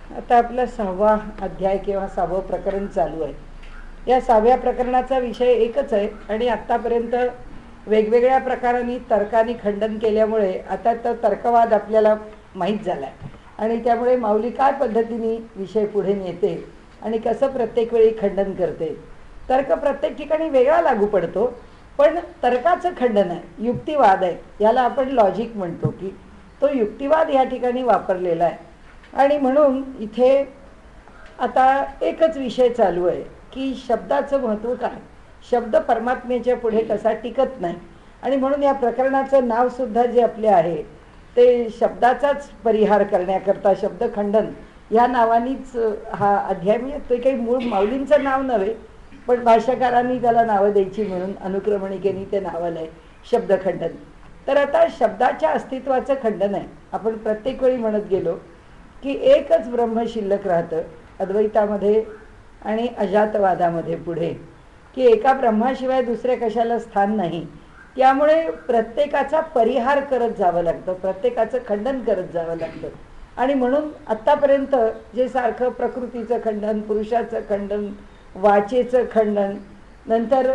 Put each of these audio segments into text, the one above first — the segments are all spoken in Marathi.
आता आपला 6वा अध्याय किंवा 6वं प्रकरण चालू आहे. या 6व्या प्रकरणाचा विषय एकच आहे आणि आत्तापर्यंत वेगवेगळ्या प्रकारांनी तर्काने खंडन केल्यामुळे आता तो तर्कवाद आपल्याला माहीत झाला आहे आणि त्यामुळे माऊली काय पद्धतीने विषय पुढे नेते आणि कसं प्रत्येक वेळी खंडन करते. तर्क प्रत्येक ठिकाणी वेगळा लागू पडतो, पण तर्काचं खंडन आहे, युक्तिवाद आहे, याला आपण लॉजिक म्हणतो की तो युक्तिवाद या ठिकाणी वापरलेला आहे. आणि म्हणून इथे आता एकच विषय चालू आहे की शब्दाचं महत्त्व काय, शब्द परमात्म्याच्या पुढे कसा टिकत नाही. आणि म्हणून या प्रकरणाचं नावसुद्धा जे आपले आहे ते शब्दाचाच परिहार करण्याकरता शब्दखंडन या नावानीच हा अध्याय, म्हणजे ते काही मूळ माऊलींचं नाव नव्हे, पण भाष्यकारांनी त्याला नावं द्यायची म्हणून अनुक्रमणिकेने ते नाव आलं आहे शब्दखंडन. तर आता शब्दाच्या अस्तित्वाचं खंडन आहे. आपण प्रत्येक वेळी म्हणत गेलो की एकच ब्रह्म शिल्लक राहतं अद्वैतामध्ये आणि अजातवादामध्ये पुढे, की एका ब्रह्माशिवाय दुसऱ्या कशाला स्थान नाही. त्यामुळे प्रत्येकाचा परिहार करत जावं लागतं, प्रत्येकाचं खंडन करत जावं लागतं. आणि म्हणून आत्तापर्यंत जे सारखं प्रकृतीचं खंडन, पुरुषाचं खंडन, वाचेचं खंडन, नंतर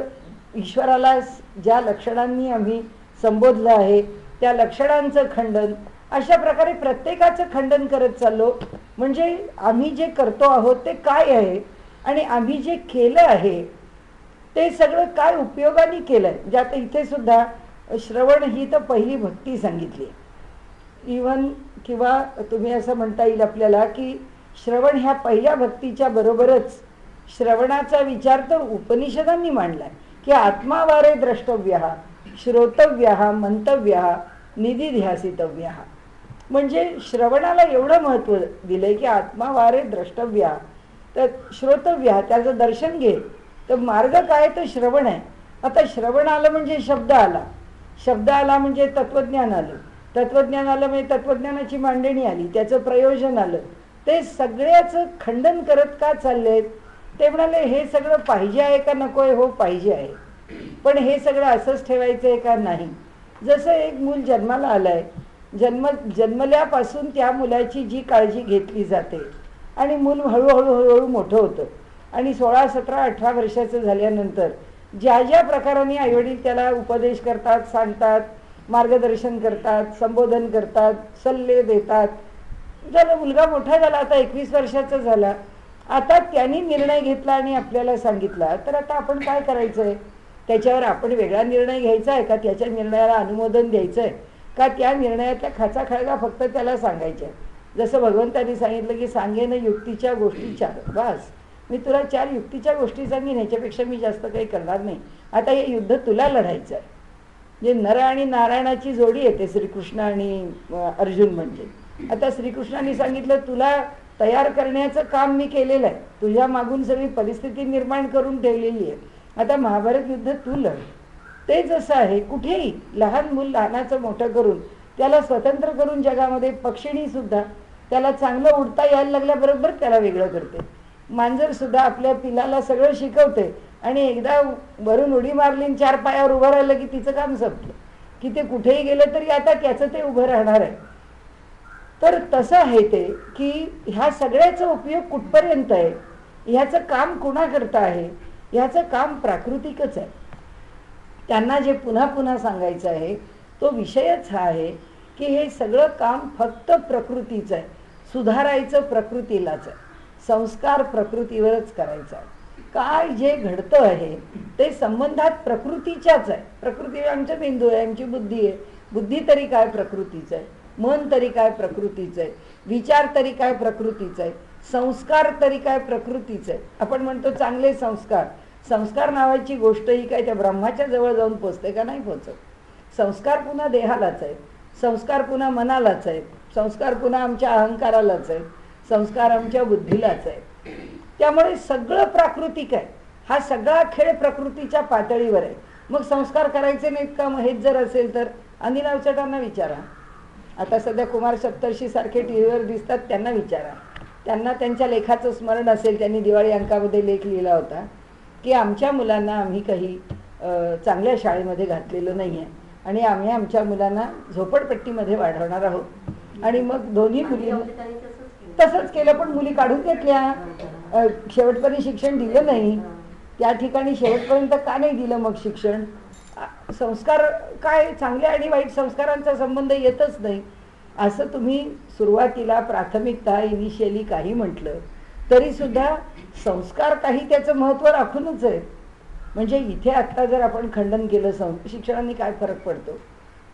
ईश्वराला ज्या लक्षणांनी आम्ही संबोधलं आहे त्या लक्षणांचं खंडन, अशा प्रकारे प्रत्येकाचं खंडन करत चाललो. म्हणजे आम्ही जे करतो आहोत ते काय आहे आणि आम्ही जे केलं आहे ते सगळं काय उपयोगाने केलं आहे. म्हणजे आता इथे सुद्धा श्रवण ही तर पहिली भक्ती सांगितली इवन, किंवा तुम्ही असं म्हणता येईल आपल्याला की श्रवण ह्या पहिल्या भक्तीच्या बरोबरच श्रवणाचा विचार तर उपनिषदांनी मांडला आहे की आत्मावारे द्रष्टव्य, श्रोतव्य, मंतव्य, निधिध्यासितव्य. म्हणजे श्रवणाला एवढं महत्त्व दिलंय की आत्मावारे द्रष्टव्य, तर श्रोतव्य त्याचं दर्शन घे. तर मार्ग काय, तर श्रवण आहे. आता श्रवण आलं म्हणजे शब्द आला, शब्द आला म्हणजे तत्वज्ञान आलं, तत्वज्ञान आलं म्हणजे तत्वज्ञानाची मांडणी आली, त्याचं प्रयोजन आलं. ते सगळ्याचं खंडन करत का चाललेत. ते म्हणाले हे सगळं पाहिजे आहे का नको आहे. हो पाहिजे आहे, पण हे सगळं असंच ठेवायचं आहे का नाही. जसं एक मूल जन्माला आलं आहे, जन्मल्यापासून त्या मुलाची जी काळजी घेतली जाते आणि मूल हळूहळू हळूहळू मोठं होतं आणि 16, 17, 18 वर्षाचं झाल्यानंतर ज्या ज्या प्रकाराने आईवडील त्याला उपदेश करतात, सांगतात, मार्गदर्शन करतात, संबोधन करतात, सल्ले देतात. ज्याला मुलगा मोठा झाला, आता 21 वर्षाचा झाला, आता त्यांनी निर्णय घेतला आणि आपल्याला सांगितला, तर आता आपण काय करायचं आहे. त्याच्यावर आपण वेगळा निर्णय घ्यायचा आहे का, त्याच्या निर्णयाला अनुमोदन द्यायचं आहे का, त्या निर्णयातल्या खाचा खळगा फक्त त्याला सांगायच्या. जसं भगवंतांनी सांगितलं की सांगेन युक्तीच्या गोष्टी 4, बस मी तुला 4 युक्तीच्या गोष्टी सांगेन, ह्याच्यापेक्षा मी जास्त काही करणार नाही. आता हे युद्ध तुला लढायचं आहे. जे नर आणि नारायणाची जोडी येते श्रीकृष्ण आणि अर्जुन. म्हणजे आता श्रीकृष्णाने सांगितलं तुला तयार करण्याचं काम मी केलेलं आहे, तुझ्या मागून सगळी परिस्थिती निर्माण करून ठेवलेली आहे, आता महाभारत युद्ध तू लढ. ते जसं आहे कुठेही लहान मूल लहानाचं मोठं करून त्याला स्वतंत्र करून जगामध्ये, पक्षिणी सुद्धा त्याला चांगलं उडता यायला लागल्याबरोबर त्याला वेगळं करते. मांजर सुद्धा आपल्या पिलाला सगळं शिकवते आणि एकदा वरून उडी मारली 4 पायावर उभं राहिलं की तिचं काम संपलं, की ते कुठेही गेलं तरी आता त्याचं ते उभं राहणार आहे. तर तसं आहे ते की ह्या सगळ्याचा उपयोग कुठपर्यंत आहे, ह्याचं काम कुणाकरता आहे, ह्याचं काम प्राकृतिकच आहे. त्यांना जे पुन्हा पुन्हा सांगायचं आहे तो विषयच हा आहे की हे सगळं काम फक्त प्रकृतीचं आहे, सुधारायचं प्रकृतीलाच आहे, संस्कार प्रकृतीवरच करायचा आहे. काय जे घडतं आहे ते संबंधात प्रकृतीच्याच आहे. प्रकृती आमचं मेंदू आहे, आमची बुद्धी आहे, बुद्धी तरी काय प्रकृतीचं आहे, मन तरी काय प्रकृतीचं आहे, विचार तरी काय प्रकृतीचं आहे, संस्कार तरी काय प्रकृतीचं आहे. आपण म्हणतो चांगले संस्कार, संस्कार नावाची गोष्ट ही काय त्या ब्रह्माच्या जवळ जाऊन पोचते का, नाही पोचत. संस्कार पुन्हा देहालाच आहे, संस्कार पुन्हा मनालाच आहे, संस्कार पुन्हा आमच्या अहंकारालाच आहे, संस्कार आमच्या बुद्धीलाच आहे. त्यामुळे सगळं प्राकृतिक आहे. हा सगळा खेळ प्रकृतीच्या पातळीवर आहे. मग संस्कार करायचे नाहीत का, मग हेच जर असेल तर अनिल अवचटांना विचारा. आता सध्या कुमार सप्तर्षी सारखे टी व्हीवर दिसतात, त्यांना विचारा. त्यांना त्यांच्या लेखाचं स्मरण असेल, त्यांनी दिवाळी अंकामध्ये लेख लिहिला होता की आमच्या मुलांना आम्ही काही चांगल्या शाळेमध्ये घातलेलं नाही आहे आणि आम्ही आमच्या मुलांना झोपडपट्टीमध्ये वाढवणार आहोत. आणि मग दोन्ही मुली तसंच केलं, पण मुली काढून घेतल्या, शेवटपर्यंत शिक्षण दिलं नाही. त्या ठिकाणी शेवटपर्यंत का नाही दिलं मग शिक्षण? संस्कार काय, चांगल्या आणि वाईट संस्कारांचा संबंध येतच नाही. असं तुम्ही सुरुवातीला प्राथमिकता इनिशियली काही म्हटलं तरी सुद्धा संस्कार काही त्याचं महत्त्व राखूनच आहेत. म्हणजे इथे आत्ता जर आपण खंडन केलं शिक्षणाने काय फरक पडतो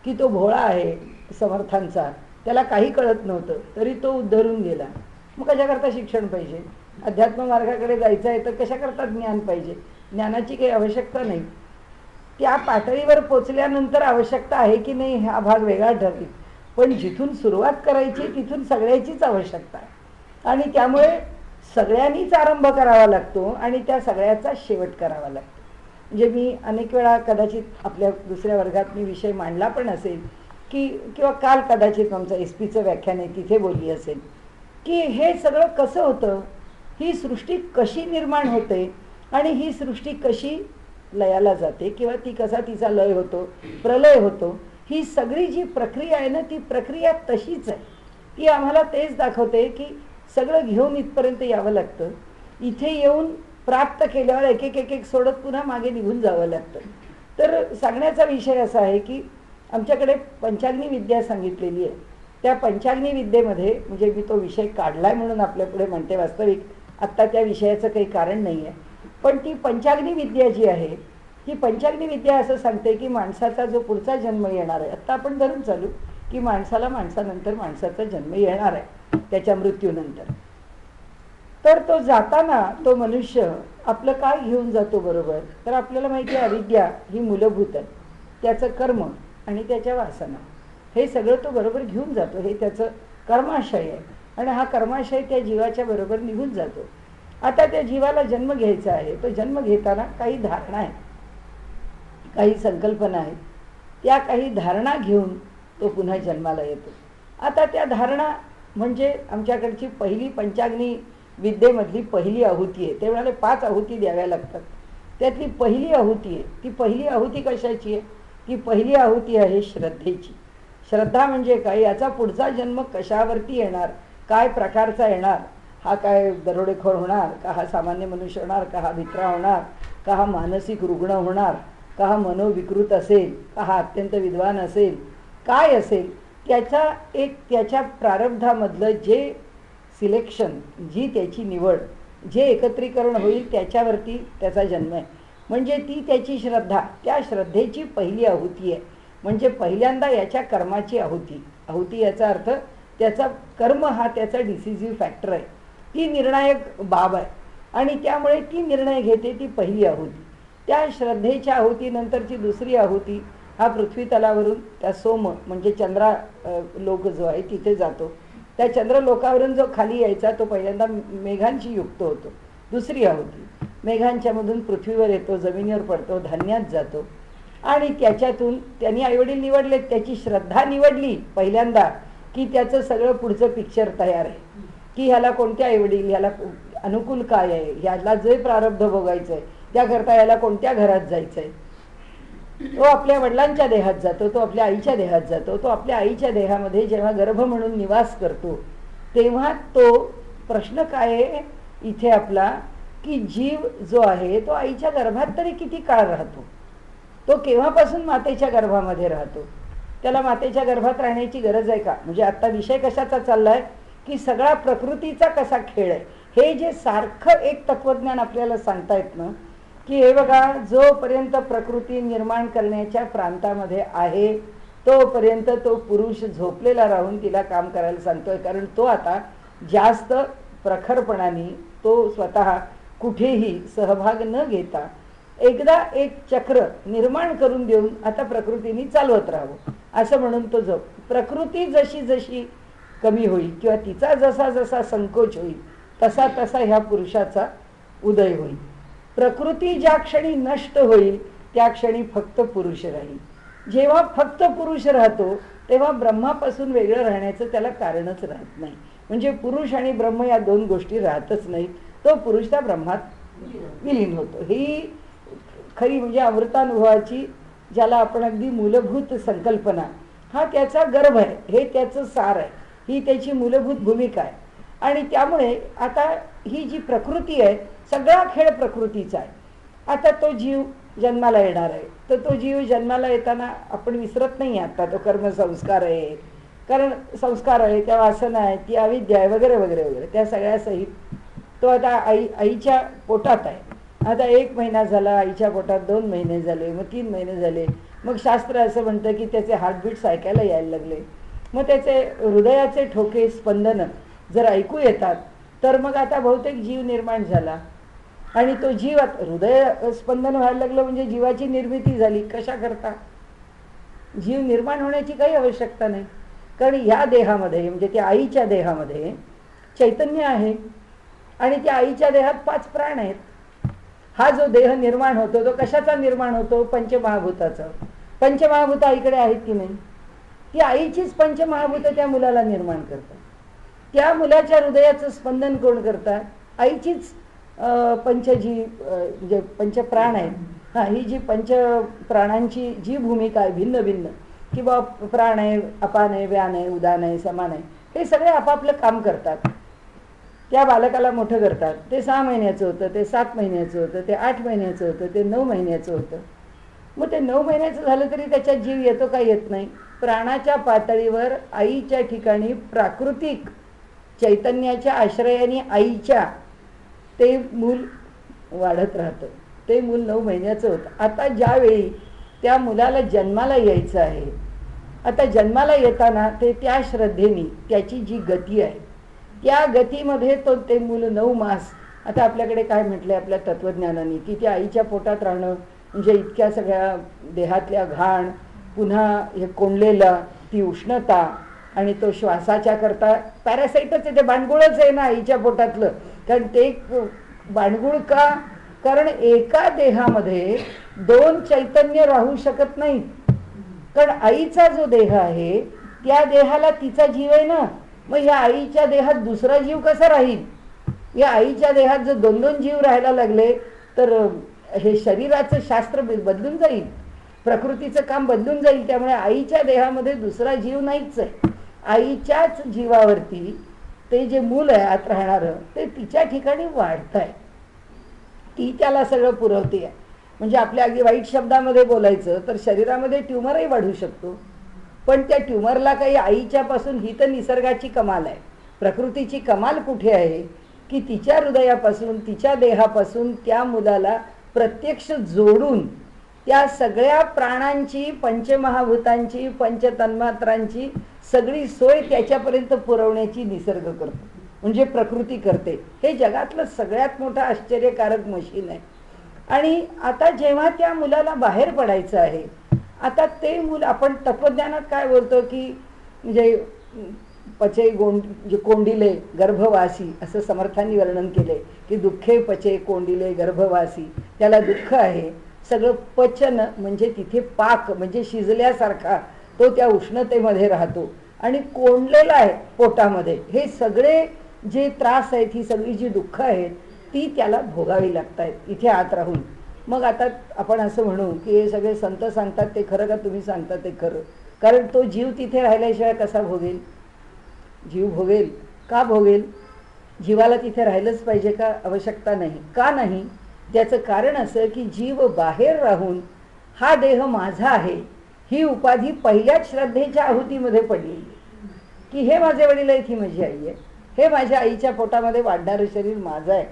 की तो भोळा आहे समर्थांचा, त्याला काही कळत नव्हतं तरी तो उद्धरून गेला. मग कशाकरता शिक्षण पाहिजे? अध्यात्म मार्गाकडे जायचं आहे तर कशाकरता ज्ञान पाहिजे? ज्ञानाची काही आवश्यकता नाही. त्या पातळीवर पोचल्यानंतर आवश्यकता आहे की नाही हा भाग वेगळा ठरेल, पण जिथून सुरुवात करायची तिथून सगळ्याचीच आवश्यकता आहे. आणि त्यामुळे सगळ्यांनीच आरंभ करावा लागतो आणि त्या सगळ्याचा शेवट करावा लागतो. म्हणजे मी अनेक वेळा कदाचित आपल्या दुसऱ्या वर्गात मी विषय मांडला पण असेल की किंवा काल कदाचित आमचं SP चं व्याख्यान आहे तिथे बोलली असेल की हे सगळं कसं होतं, ही सृष्टी कशी निर्माण होते आणि ही सृष्टी कशी लयाला जाते किंवा ती कसा तिचा लय होतो, प्रलय होतो. ही सगळी जी प्रक्रिया आहे ना ती प्रक्रिया तशीच आहे. ती आम्हाला तेच दाखवते की सगळं घेऊन इथपर्यंत यावं लागतं. इथे येऊन प्राप्त केल्यावर एक एक एक एक सोडत पुन्हा मागे निघून जावं लागतं. तर सांगण्याचा विषय असा आहे की आमच्याकडे पंचाग्नी विद्या सांगितलेली आहे. त्या पंचाग्नी विद्येमध्ये म्हणजे मी तो विषय काढलाय म्हणून आपल्यापुढे म्हणते, वास्तविक आत्ता त्या विषयाचं काही कारण नाही आहे. पण ती पंचाग्नी विद्या जी आहे ही पंचाग्नी विद्या असं सांगते की माणसाचा जो पुढचा जन्म येणार आहे, आत्ता आपण धरून चालू की माणसाला माणसानंतर माणसाचा जन्म येणार आहे त्याच्या मृत्यूनंतर, तर तो जाताना तो मनुष्य आपलं काय घेऊन जातो बरोबर? तर आपल्याला माहिती आहे अविद्या ही मूलभूत आहे, त्याचं कर्म आणि त्याच्या वासना हे सगळं तो बरोबर घेऊन जातो. हे त्याचं कर्माशय आहे आणि हा कर्माशय त्या जीवाच्या बरोबर निघून जातो. आता त्या जीवाला जन्म घ्यायचा आहे, तो जन्म घेताना काही धारणा आहेत, काही संकल्पना आहेत, त्या काही धारणा घेऊन तो पुन्हा जन्माला येतो. आता त्या धारणा म्हणजे आमच्याकडची पहिली पंचाग्नी विद्येमधली पहिली आहुती आहे. ते म्हणाले 5 आहुती द्याव्या लागतात, त्यातली पहिली आहुती आहे. ती पहिली आहुती कशाची आहे? ती पहिली आहुती आहे श्रद्धेची. श्रद्धा म्हणजे काय? याचा पुढचा जन्म कशावरती येणार, काय प्रकारचा येणार, हा काय दरोडेखोर होणार का, हा सामान्य मनुष्य होणार का, हा भित्रा होणार का, हा मानसिक रुग्ण होणार का, हा मनोविकृत असेल का, हा अत्यंत विद्वान असेल, काय असेल त्याच्या प्रारब्धामधलं जे सिलेक्शन, जी त्याची निवड, जे एकत्रीकरण होईल त्याच्यावरती त्याचा जन्म आहे. म्हणजे ती त्याची श्रद्धा, त्या श्रद्धेची पहिली आहुती आहे. म्हणजे पहिल्यांदा याच्या कर्माची आहुती. आहुती याचा अर्थ त्याचा कर्म हा त्याचा डिसिसिव्ह फॅक्टर आहे, ती निर्णायक बाब आहे आणि त्यामुळे ती निर्णय घेते ती पहिली आहुती. त्या श्रद्धेच्या आहुतीनंतरची दुसरी आहुती हा पृथ्वी तलावरून त्या सोम म्हणजे चंद्रा लोक जो आहे तिथे जातो. त्या चंद्रलोकावरून जो खाली यायचा तो पहिल्यांदा मेघांशी युक्त होतो. दुसरी आहुती मेघांच्या मधून पृथ्वीवर येतो, जमिनीवर पडतो, धान्यात जातो आणि त्याच्यातून त्यांनी आईवडील निवडले, त्याची श्रद्धा निवडली पहिल्यांदा की त्याचं सगळं पुढचं पिक्चर तयार आहे की ह्याला कोणते आईवडील, ह्याला अनुकूल काय आहे, ह्याला जे प्रारब्ध भोगायचं आहे त्याकरता ह्याला कोणत्या घरात जायचं आहे. तो आपल्या वडिलांच्या देहात जातो, तो आपल्या आईच्या देहात जातो. तो आपल्या आईच्या देहामध्ये जेव्हा गर्भ म्हणून निवास करतो तेव्हा तो प्रश्न काय आहे इथे आपला की जीव जो आहे तो आईच्या गर्भात तरी किती काळ राहतो, तो केव्हापासून मातेच्या गर्भामध्ये राहतो, त्याला मातेच्या गर्भात राहण्याची गरज आहे का? म्हणजे आता विषय कशाचा चाललाय की सगळा प्रकृतीचा कसा खेळ आहे. हे जे सारखं एक तत्वज्ञान आपल्याला सांगतायत ना की हे बघा, जोपर्यंत प्रकृती निर्माण करण्याच्या प्रांतामध्ये आहे तोपर्यंत तो पुरुष झोपलेला राहून तिला काम करायला सांगतोय, कारण तो आता जास्त प्रखरपणाने तो स्वतः कुठेही सहभाग न घेता एकदा एक चक्र निर्माण करून देऊन आता प्रकृतीने चालवत राहावं असं म्हणून तो झोप. प्रकृती जशी जशी कमी होईल किंवा तिचा जसा जसा संकोच होईल तसा तसा ह्या पुरुषाचा उदय होईल. प्रकृती ज्या क्षणी नष्ट होईल त्या क्षणी फक्त पुरुष राहील. जेव्हा फक्त पुरुष राहतो तेव्हा ब्रह्मापासून वेगळं राहण्याचं त्याला कारणच राहत नाही. म्हणजे पुरुष आणि ब्रह्म या 2 गोष्टी राहतच नाहीत, तो पुरुष त्या ब्रह्मात विलीन होतो. ही खरी म्हणजे अमृतानुभवाची ज्याला आपण अगदी मूलभूत संकल्पना, हा त्याचा गर्भ आहे, हे त्याचं सार आहे, ही त्याची मूलभूत भूमिका आहे. आणि त्यामुळे आता ही जी प्रकृती आहे, सगळा खेळ प्रकृतीचा आहे. आता तो जीव जन्माला येणार आहे, तर तो जीव जन्माला येताना आपण विसरत नाही. आता तो कर्मसंस्कार आहे, कारण संस्कार आहे, त्या वासना आहे, ती अविद्या आहे, वगैरे वगैरे वगैरे, त्या सगळ्या सहित तो आता आईच्या पोटात आहे. आता 1 महिना झाला आईच्या पोटात, 2 महिने झाले, मग 3 महिने झाले. मग शास्त्र असं म्हणतं की त्याचे हार्टबीट्स ऐकायला यायला लागले. मग त्याचे हृदयाचे ठोके, स्पंदन जर ऐकू येतात, तर मग आता बहुतेक जीव निर्माण झाला. आणि तो जीव हृदय स्पंदन व्हायला लागलं म्हणजे जीवाची निर्मिती झाली. कशा करता? जीव निर्माण होण्याची काही आवश्यकता नाही, कारण ह्या देहामध्ये म्हणजे त्या आईच्या देहामध्ये चैतन्य आहे आणि त्या आईच्या देहात 5 प्राण आहेत. हा जो देह निर्माण होतो तो कशाचा निर्माण होतो? पंचमहाभूताचा. पंचमहाभूत आईकडे आहेत की नाही? ती आईचीच पंचमहाभूत त्या मुलाला निर्माण करतात. त्या मुलाच्या हृदयाचं स्पंदन कोण करतात? आईचीच म्हणजे पंचप्राण आहेत. ही जी पंचप्राणांची जी भूमिका आहे भिन्न भिन्न, किंवा प्राण आहे, अपान आहे, व्यान आहे, उदान आहे, समान आहे, हे सगळे आपापलं काम करतात. त्या बालकाला मोठं करतात. ते 6 महिन्याचं होतं, ते 7 महिन्याचं होतं, ते 8 महिन्याचं होतं, ते 9 महिन्याचं होतं. मग ते 9 महिन्याचं झालं तरी त्याच्यात जीव येतो का? येत नाही. प्राणाच्या पातळीवर आईच्या ठिकाणी प्राकृतिक चैतन्याच्या आश्रयाने आईच्या ते मूल वाढत राहतं. ते मूल 9 महिन्याचं होतं. आता ज्यावेळी त्या मुलाला जन्माला यायचं आहे, आता जन्माला येताना ते त्या श्रद्धेने त्याची जी गती आहे त्या गतीमध्ये ते मूल 9 मास, आता आपल्याकडे काय म्हटलंय आपल्या तत्वज्ञानाने की त्या आईच्या पोटात राहणं म्हणजे इतक्या सगळ्या देहातल्या घाण, पुन्हा हे कोंडलेलं, ती उष्णता, आणि तो श्वासाच्या करता पॅरासाइटच आहे, ते बाणगुळच आहे ना आईच्या पोटातलं. कारण ते बाणगुळ का? कारण एका देहामध्ये 2 चैतन्य राहू शकत नाहीत. कारण आईचा जो देह आहे त्या देहाला तिचा जीव आहे ना. मग या आईच्या देहात दुसरा जीव कसा राहील? या आईच्या देहात जर 2-2 जीव राहायला लागले तर हे शरीराचं शास्त्र बदलून जाईल, प्रकृतीचं काम बदलून जाईल. त्यामुळे आईच्या देहामध्ये दुसरा जीव नाहीच आहे. आईच्याच जीवावरती ते जे मूल आहे आत राहणारं ते तिच्या ठिकाणी वाढत आहे. ती त्याला सगळं पुरवते आहे. म्हणजे आपल्या अगदी वाईट शब्दामध्ये बोलायचं तर शरीरामध्ये ट्यूमरही वाढू शकतो, पण त्या ट्यूमरला काही आईच्यापासून, ही तर निसर्गाची कमाल आहे. प्रकृतीची कमाल कुठे आहे की तिच्या हृदयापासून, तिच्या देहापासून त्या मुलाला प्रत्यक्ष जोडून त्या सगळ्या प्राणांची, पंचमहाभूतांची, पंचतन्मात्रांची सगळी सोय त्याच्यापर्यंत पुरवण्याची निसर्ग करतो, म्हणजे प्रकृती करते. हे जगातलं सगळ्यात मोठं आश्चर्यकारक मशीन आहे. आणि आता जेव्हा त्या मुलाला बाहेर पडायचं आहे, आता ते मूल, आपण तत्वज्ञानात काय बोलतो की म्हणजे पचे कोंडिले गर्भवासी, असं समर्थांनी वर्णन केले की दुःखे पचे कोंडिले गर्भवासी. त्याला दुःख आहे, सगळं पचन म्हणजे तिथे पाक म्हणजे शिजल्यासारखा तो त्या उष्णतेमध्ये राहतो आणि कोंडलेला आहे पोटामध्ये. हे सगळे जे त्रास आहेत, ही सगळी जी दुःख आहेत ती त्याला भोगावी लागत आहेत इथे आत राहून. मग आता आपण असं म्हणू की हे सगळे संत सांगतात ते खरं का तुम्ही सांगता ते खरं? कारण तो जीव तिथे राहिल्याशिवाय कसा भोगेल? जीव भोगेल. का भोगेल? जीवाला तिथे राहिलंच पाहिजे का? आवश्यकता नाही. का नाही? त्याचं कारण असं की जीव बाहेर राहून हा देह माझा आहे ही उपाधी पहिल्याच श्रद्धेच्या आहुतीमध्ये पडलेली की हे माझे वडील आहेत, ही माझी आई आहे, हे माझ्या आईच्या पोटामध्ये वाढणारं शरीर माझं आहे.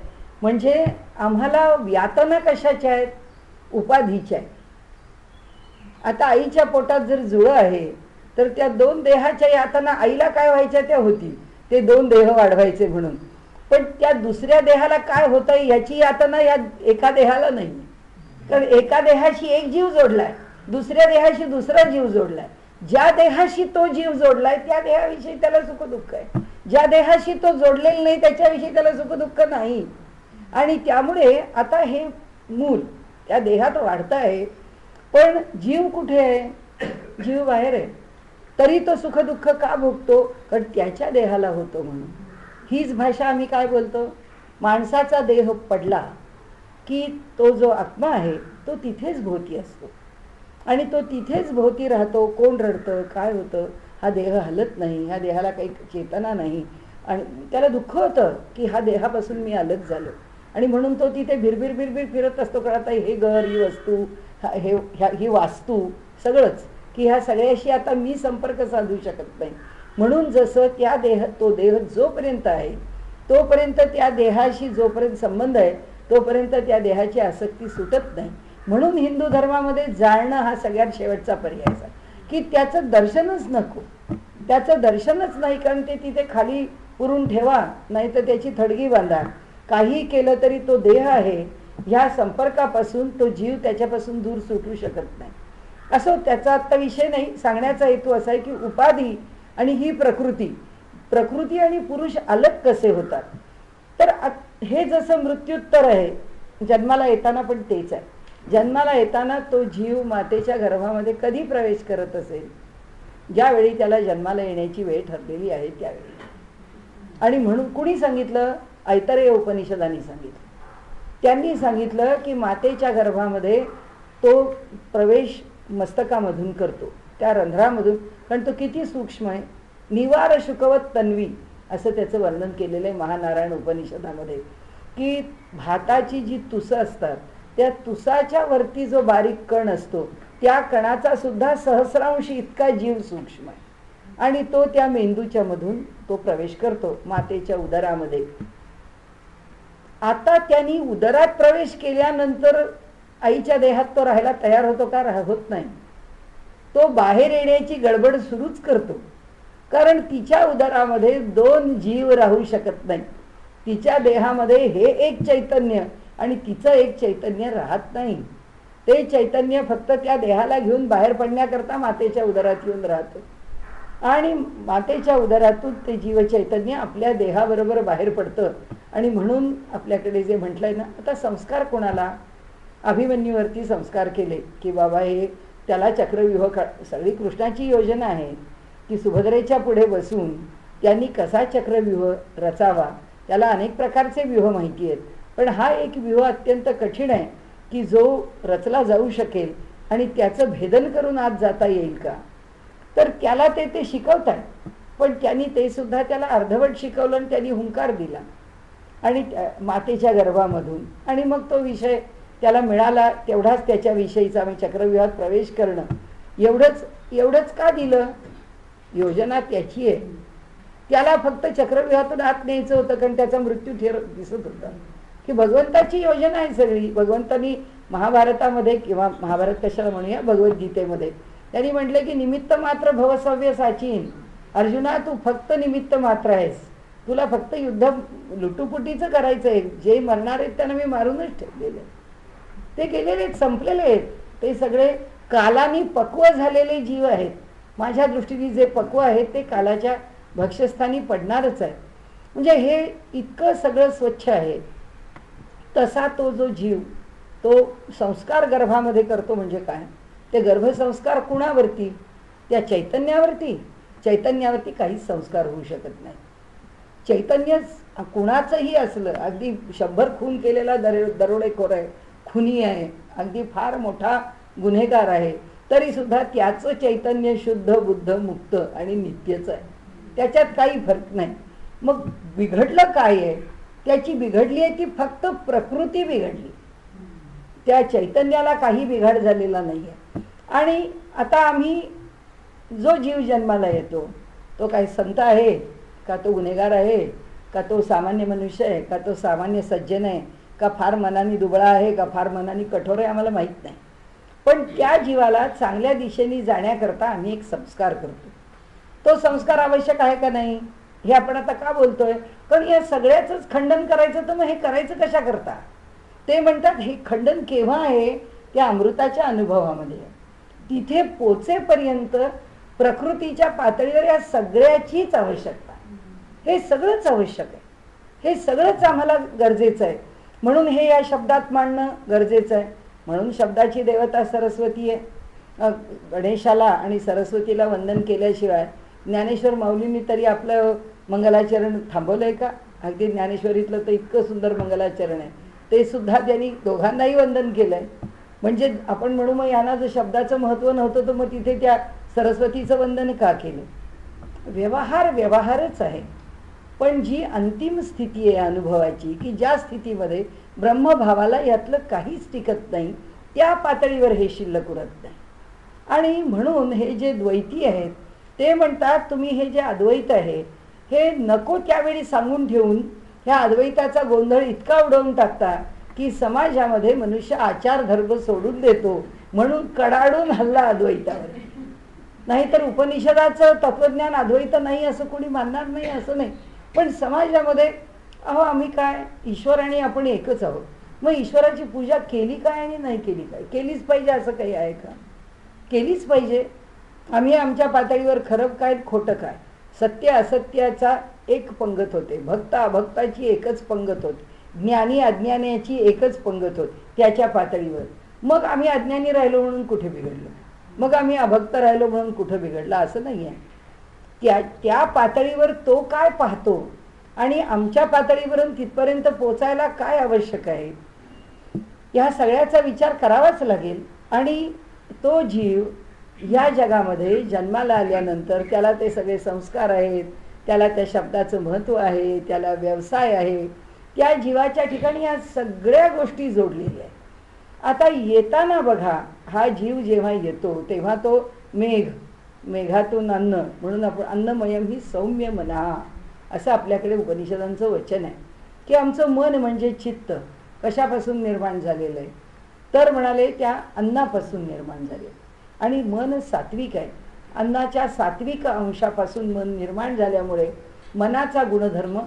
म्हणजे आम्हाला यातना कशाच्या आहेत? उपाधीच्या आहेत. आता आईच्या पोटात जर जुळं आहे तर त्या 2 देहाच्या यातना आईला काय व्हायच्या त्या होती, ते 2 देह वाढवायचे म्हणून. पण त्या दुसऱ्या देहाला काय होतं याची यातना या एका देहाला नाही. कारण एका देहाशी एक जीव जोडलाय, दुसऱ्या देहाशी दुसरा जीव जोडलाय. ज्या देहाशी तो जीव जोडलाय त्या देहाविषयी त्याला सुख दुःख आहे. ज्या देहाशी तो जोडलेला नाही त्याच्याविषयी त्याला सुख दुःख नाही. आणि त्यामुळे आता हे मूल त्या देहात वाढत आहे, पण जीव कुठे आहे? जीव बाहेर आहे. तरी तो सुख दुःख का भोगतो? कारण त्याच्या देहाला होतो म्हणून. हीच भाषा आम्ही काय बोलतो, माणसाचा देह पडला की तो जो आत्मा आहे तो तिथेच भोवती असतो आणि तो तिथेच भोवती राहतो. कोण रडतं, काय होतं? हा देह हलत नाही, ह्या देहाला काही चेतना नाही. आणि त्याला दुःख होतं की हा देहापासून मी अलग झालो, आणि म्हणून तो तिथे भिरभिर भिरभिर फिरत असतो. कारण आता हे घर, ही वस्तू, ही वास्तू सगळंच, की ह्या सगळ्याशी आता मी संपर्क साधू शकत नाही. म्हणून जसं तो देह जोपर्यंत आहे तोपर्यंत त्या देहाशी जोपर्यंत संबंध आहे तोपर्यंत त्या देहाची आसक्ती सुटत नाही. म्हणून हिंदू धर्मामध्ये जाळणं हा सगळ्यात शेवटचा पर्याय आहे, की त्याचं दर्शनच नको. त्याचं दर्शनच नाही, कारण ते तिथे खाली पुरून ठेवा, नाही तर त्याची थडगी बांधा. काही केलं तरी तो देह आहे, ह्या संपर्कापासून तो जीव त्याच्यापासून दूर सुटू शकत नाही. असो, त्याचा आत्ता विषय नाही. सांगण्याचा हेतू असा आहे की उपाधी आणि ही प्रकृती आणि पुरुष अलग कसे होतात. तर हे जसं मृत्युत्तर आहे, जन्माला येताना पण तेच आहे. जन्माला येताना तो जीव मातेच्या गर्भामध्ये कधी प्रवेश करत असेल, ज्यावेळी त्याला जन्माला येण्याची वेळ ठरलेली आहे त्यावेळी. आणि म्हणून कुणी सांगितलं? ऐतरेय उपनिषदांनी सांगितलं. त्यांनी सांगितलं की मातेच्या गर्भामध्ये तो प्रवेश मस्तकामधून करतो, त्या रंध्रामधून. कारण तो किती सूक्ष्म आहे. निवार शुकवत तन्वी असं त्याचं वर्णन केलेलं आहे महानारायण उपनिषदामध्ये, की भाताची जी तुसं असतात त्या तुसाच्या वरती जो बारीक कण असतो त्या कणाचा सुद्धा सहस्रांश इतका जीव सूक्ष्म आहे, आणि तो त्या मेंदूच्या मधून तो प्रवेश करतो मातेच्या उदरामध्ये. आता त्यांनी उदरात प्रवेश केल्यानंतर आईच्या देहात तो राहायला तयार होतो का? होत नाही. तो बाहेर येण्याची गडबड सुरूच करतो, कारण तिच्या उदरामध्ये दोन जीव राहू शकत नाही. तिच्या देहामध्ये हे एक चैतन्य आणि तिचं एक चैतन्य राहत नाही. ते चैतन्य फक्त त्या देहाला घेऊन बाहेर पडण्याकरता मातेच्या उदरात येऊन राहतं, आणि मातेच्या उदरातून ते जीव चैतन्य आपल्या देहाबरोबर बाहेर पडतं. आणि म्हणून आपल्याकडे जे म्हटलंय ना, आता संस्कार कोणाला? अभिमन्यूवरती संस्कार केले की बाबा हे त्याला चक्रव्यूह सगळी कृष्णाची योजना आहे की सुभद्रेच्या पुढे बसून त्यांनी कसा चक्रव्यूह रचावा. त्याला अनेक प्रकारचे व्यूह माहिती आहेत, पण हा एक व्यूह अत्यंत कठीण आहे की जो रचला जाऊ शकेल आणि त्याचं भेदन करून आत जाता येईल का. तर त्याला ते शिकवतात, पण त्यांनी ते सुद्धा त्याला अर्धवट शिकवलं आणि त्यांनी हुंकार दिला आणि मातेच्या गर्भामधून. आणि मग तो विषय त्याला मिळाला तेवढाच त्याच्याविषयीचा, म्हणजे चक्रव्यूहात प्रवेश करणं. एवढंच का दिलं? योजना त्याची आहे. त्याला फक्त चक्रव्यूहातून आत न्यायचं होतं, कारण त्याचा मृत्यू दिसत होता. की भगवंताची योजना आहे सगळी. भगवंतानी महाभारतामध्ये, किंवा महाभारत कशाला म्हणूया, भगवद्गीतेमध्ये त्यांनी म्हटलं की निमित्त मात्र भवसव्य साचीन. अर्जुना, तू फक्त निमित्त मात्र आहेस. तुला फक्त युद्ध लुटुपुटीचं करायचं आहे. जे मरणार आहेत त्यांना मी मारूनच ठेवलेले. ते गेलेले आहेत, संपलेले आहेत. ते सगळे कालानी पक्व झालेले जीव आहेत. माझ्या दृष्टीने जे पक्व आहेत ते कालाच्या भक्ष्यस्थानी पडणारच आहे. म्हणजे हे इतकं सगळं स्वच्छ आहे. तसा तो जो जीव तो संस्कार गर्भामध्ये करतो. म्हणजे काय? ते गर्भसंस्कार कुणावरती? त्या चैतन्यावरती. चैतन्यावरती काहीच संस्कार होऊ शकत नाही. चैतन्य कुणाचंही असलं, अगदी 100 खून केलेला दरोडेखोर आहे, खुनी आहे, अगदी फार मोठा गुन्हेगार आहे, तरी सुद्धा त्याचं चैतन्य शुद्ध, बुद्ध, मुक्त आणि नित्यच आहे. त्याच्यात काही फरक नाही. मग बिघडलं काय आहे? त्याची बिघडली आहे ती फक्त प्रकृती बिघडली. त्या चैतन्याला काही बिघाड झालेला नाही आहे. आणि आता आम्ही जो जीव जन्माला येतो तो काही संत आहे का, तो गुन्हेगार आहे का, तो सामान्य मनुष्य आहे का, तो सामान्य सज्जन आहे का, फार मनाने दुबळा आहे का, फार मनाने कठोर आहे, आम्हाला माहीत नाही. पण त्या जीवाला चांगल्या दिशेने जाण्याकरता आम्ही एक संस्कार करतो. तो संस्कार आवश्यक आहे का नाही हे आपण आता का बोलतोय? कारण या सगळ्याचंच खंडन करायचं, तर मग हे करायचं कशा करता? ते म्हणतात हे खंडन केव्हा आहे? त्या अमृताच्या अनुभवामध्ये. तिथे पोचेपर्यंत प्रकृतीच्या पातळीवर या सगळ्याचीच आवश्यकता. हे सगळंच आवश्यक आहे. हे सगळंच आम्हाला गरजेचं आहे. म्हणून हे या शब्दात मांडणं गरजेचं आहे. म्हणून शब्दाची देवता सरस्वती आहे. गणेशाला आणि सरस्वतीला वंदन केल्याशिवाय ज्ञानेश्वर माऊलींनी तरी आपलं मंगलाचरण थांबवलंय का? अगदी ज्ञानेश्वरीतलं तर इतकं सुंदर मंगलाचरण आहे, ते सुद्धा त्यांनी दोघांनाही वंदन केलंय. म्हणजे आपण म्हणू मग यांना जर शब्दाचं महत्त्व नव्हतं तर मग तिथे त्या सरस्वतीचं वंदन का केलं? व्यवहारच आहे. पण जी अंतिम स्थिती आहे अनुभवाची, की ज्या स्थितीमध्ये ब्रह्मभावाला यातलं काहीच टिकत नाही, त्या पातळीवर हे शिल्लक उरत नाही. आणि म्हणून हे जे द्वैती आहेत ते म्हणतात तुम्ही हे जे अद्वैत आहे हे नको त्यावेळी सांगून ठेवून ह्या अद्वैताचा गोंधळ इतका उडवून टाकता की समाजामध्ये मनुष्य आचार धर्म सोडून देतो, म्हणून कडाडून हल्ला अद्वैतावर. नाहीतर उपनिषदाचं तत्वज्ञान अद्वैत नाही असं कोणी मानणार नाही असं नाही, पण समाजामध्ये अहो आम्ही काय ईश्वर आणि आपण एकच आहोत, मग ईश्वराची पूजा केली काय आणि नाही केली काय, केलीच पाहिजे असं काही आहे का? केलीच पाहिजे. आम्ही आमच्या पातळीवर खरं काय खोटं काय, सत्य असत्याचा एक पंगत होते, भक्त अभक्ताची एकच पंगत होती, ज्ञानी अज्ञानाची एकच पंगत होती त्याच्या पातळीवर. मग आम्ही अज्ञानी राहिलो म्हणून कुठे बिघडलो, मग आम्ही अभक्त राहिलो म्हणून कुठं बिघडलं असं नाही आहे. त्या पातळीवर तो काय पाहतो आणि आमच्या पातळीवरून तिथपर्यंत पोचायला काय आवश्यक आहे, या सगळ्याचा विचार करावाच लागेल. आणि तो जीव या जगामध्ये जन्माला आल्यानंतर त्याला ते सगळे संस्कार आहेत, त्याला त्या शब्दाचं महत्त्व आहे, त्याला व्यवसाय आहे, त्या जीवाच्या ठिकाणी या सगळ्या गोष्टी जोडलेल्या आहेत. आता येताना बघा, हा जीव जेव्हा येतो तेव्हा तो मेघातून अन्न, म्हणून आपण अन्नमयम ही सौम्य मना असं आपल्याकडे उपनिषदांचं वचन आहे की आमचं मन म्हणजे चित्त कशापासून निर्माण झालेलं आहे, तर म्हणाले त्या अन्नापासून निर्माण झाले. आणि मन सात्विक आहे, अन्नाच्या सात्विक अंशापासून मन निर्माण झाल्यामुळे मनाचा गुणधर्म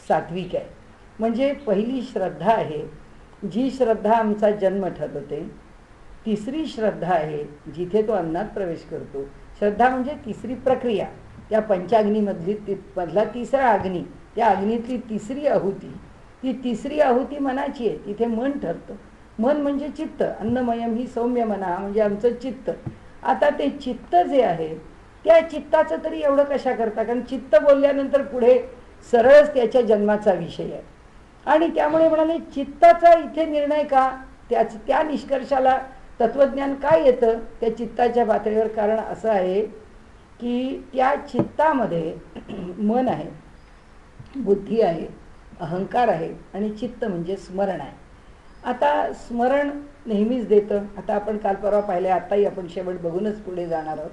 सात्विक आहे. म्हणजे पहिली श्रद्धा आहे, जी श्रद्धा आमचा जन्म ठरवते. तिसरी श्रद्धा आहे जिथे तो अन्नात प्रवेश करतो. श्रद्धा म्हणजे तिसरी प्रक्रिया, त्या पंचाग्नीमधला तिसरा अग्नी, त्या अग्नीतली तिसरी आहुती, ती तिसरी आहुती मनाची आहे, तिथे मन ठरतं. मन म्हणजे चित्त, अन्नमयम ही सौम्य मना म्हणजे आमचं चित्त. आता ते चित्त जे आहे त्या चित्ताचं तरी एवढं कशा करता, कारण चित्त बोलल्यानंतर पुढे सरळच त्याच्या जन्माचा विषय आहे. आणि त्यामुळे म्हणाले चित्ताचा इथे निर्णय का, त्या निष्कर्षाला तत्वज्ञान काय येतं त्या चित्ताच्या पातळीवर. कारण असं आहे की त्या चित्तामध्ये मन आहे, बुद्धी आहे, अहंकार आहे आणि चित्त म्हणजे स्मरण आहे. आता स्मरण नेहमीच देतं. आता आपण काल परवा पाहिले, आताही आपण शेवट बघूनच पुढे जाणार आहोत.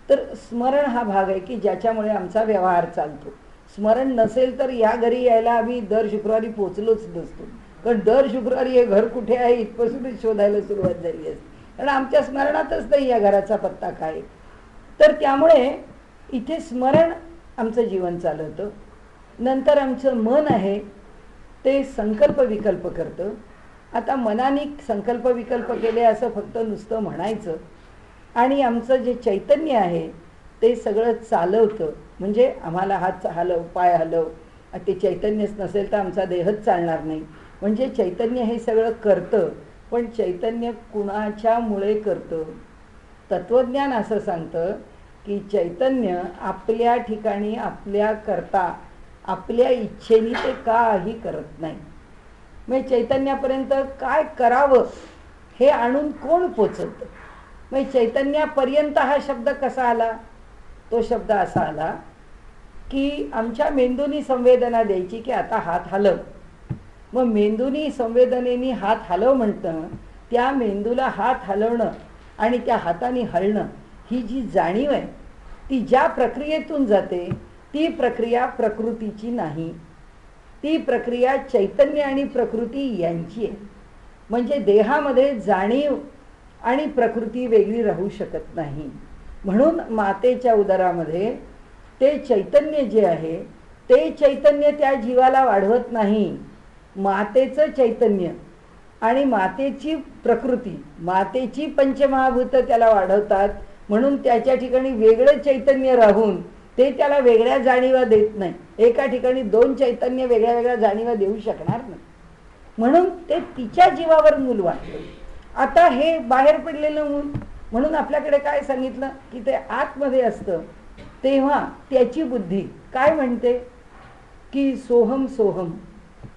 तर स्मरण हा भाग आहे की ज्याच्यामुळे आमचा व्यवहार चालतो. स्मरण नसेल तर या घरी यायला आम्ही दर शुक्रवारी पोचलोच नसतो, कारण दर शुक्रवारी हे घर कुठे आहे इथपासूनच शोधायला सुरुवात झाली असते, कारण आमच्या स्मरणातच नाही या घराचा पत्ता काय. तर त्यामुळे इथे स्मरण आमचं जीवन चालवतं. नंतर आमचं मन आहे ते संकल्प विकल्प करतं. आता मनाने संकल्प विकल्प केले असं फक्त नुसतं म्हणायचं, आणि आमचं जे चैतन्य आहे ते सगळं चालवतं. म्हणजे आम्हाला हात हलव, पाय हलव, ते चैतन्यच नसेल तर आमचा देहच चालणार नाही. म्हणजे चैतन्य हे सगळं करतं, पण चैतन्य कुणाच्यामुळे करतं. तत्वज्ञान असं सांगतं की चैतन्य आपल्या ठिकाणी आपल्या करता आपल्या इच्छेने ते काही करत नाही. म्हणजे चैतन्यापर्यंत काय करावं हे आणून कोण पोचवतं. म्हणजे चैतन्यापर्यंत हा शब्द कसा आला, तो शब्द असा आला की आमच्या मेंदूनी संवेदना द्यायची की आता हात हलव. मग मेंदूनी संवेदनेनी हात हलव म्हणतं, त्या मेंदूला हात हलवणं आणि त्या हाताने हलणं ही जी जाणीव आहे ती ज्या प्रक्रियेतून जाते ती प्रक्रिया प्रकृतीची नाही, ती प्रक्रिया चैतन्य आणि प्रकृती यांची आहे. म्हणजे देहामध्ये जाणीव आणि प्रकृती वेगळी राहू शकत नाही. म्हणून मातेच्या उदरामध्ये ते चैतन्य जे आहे ते चैतन्य त्या जीवाला वाढवत नाही. मातेचं चैतन्य आणि मातेची प्रकृती, मातेची पंचमहाभूत त्याला वाढवतात. म्हणून त्याच्या ठिकाणी वेगळं चैतन्य राहून ते त्याला वेगळ्या जाणीवा देत नाही. एका ठिकाणी दोन चैतन्य वेगळ्या वेगळ्या जाणीवा देऊ शकणार नाही, म्हणून ते तिच्या जीवावर मूल वाटतं. आता हे बाहेर पडलेलं मूल, म्हणून आपल्याकडे काय सांगितलं की ते आतमध्ये असतं, तेव्हा त्याची बुद्धी काय म्हणते की सोहम सोहम,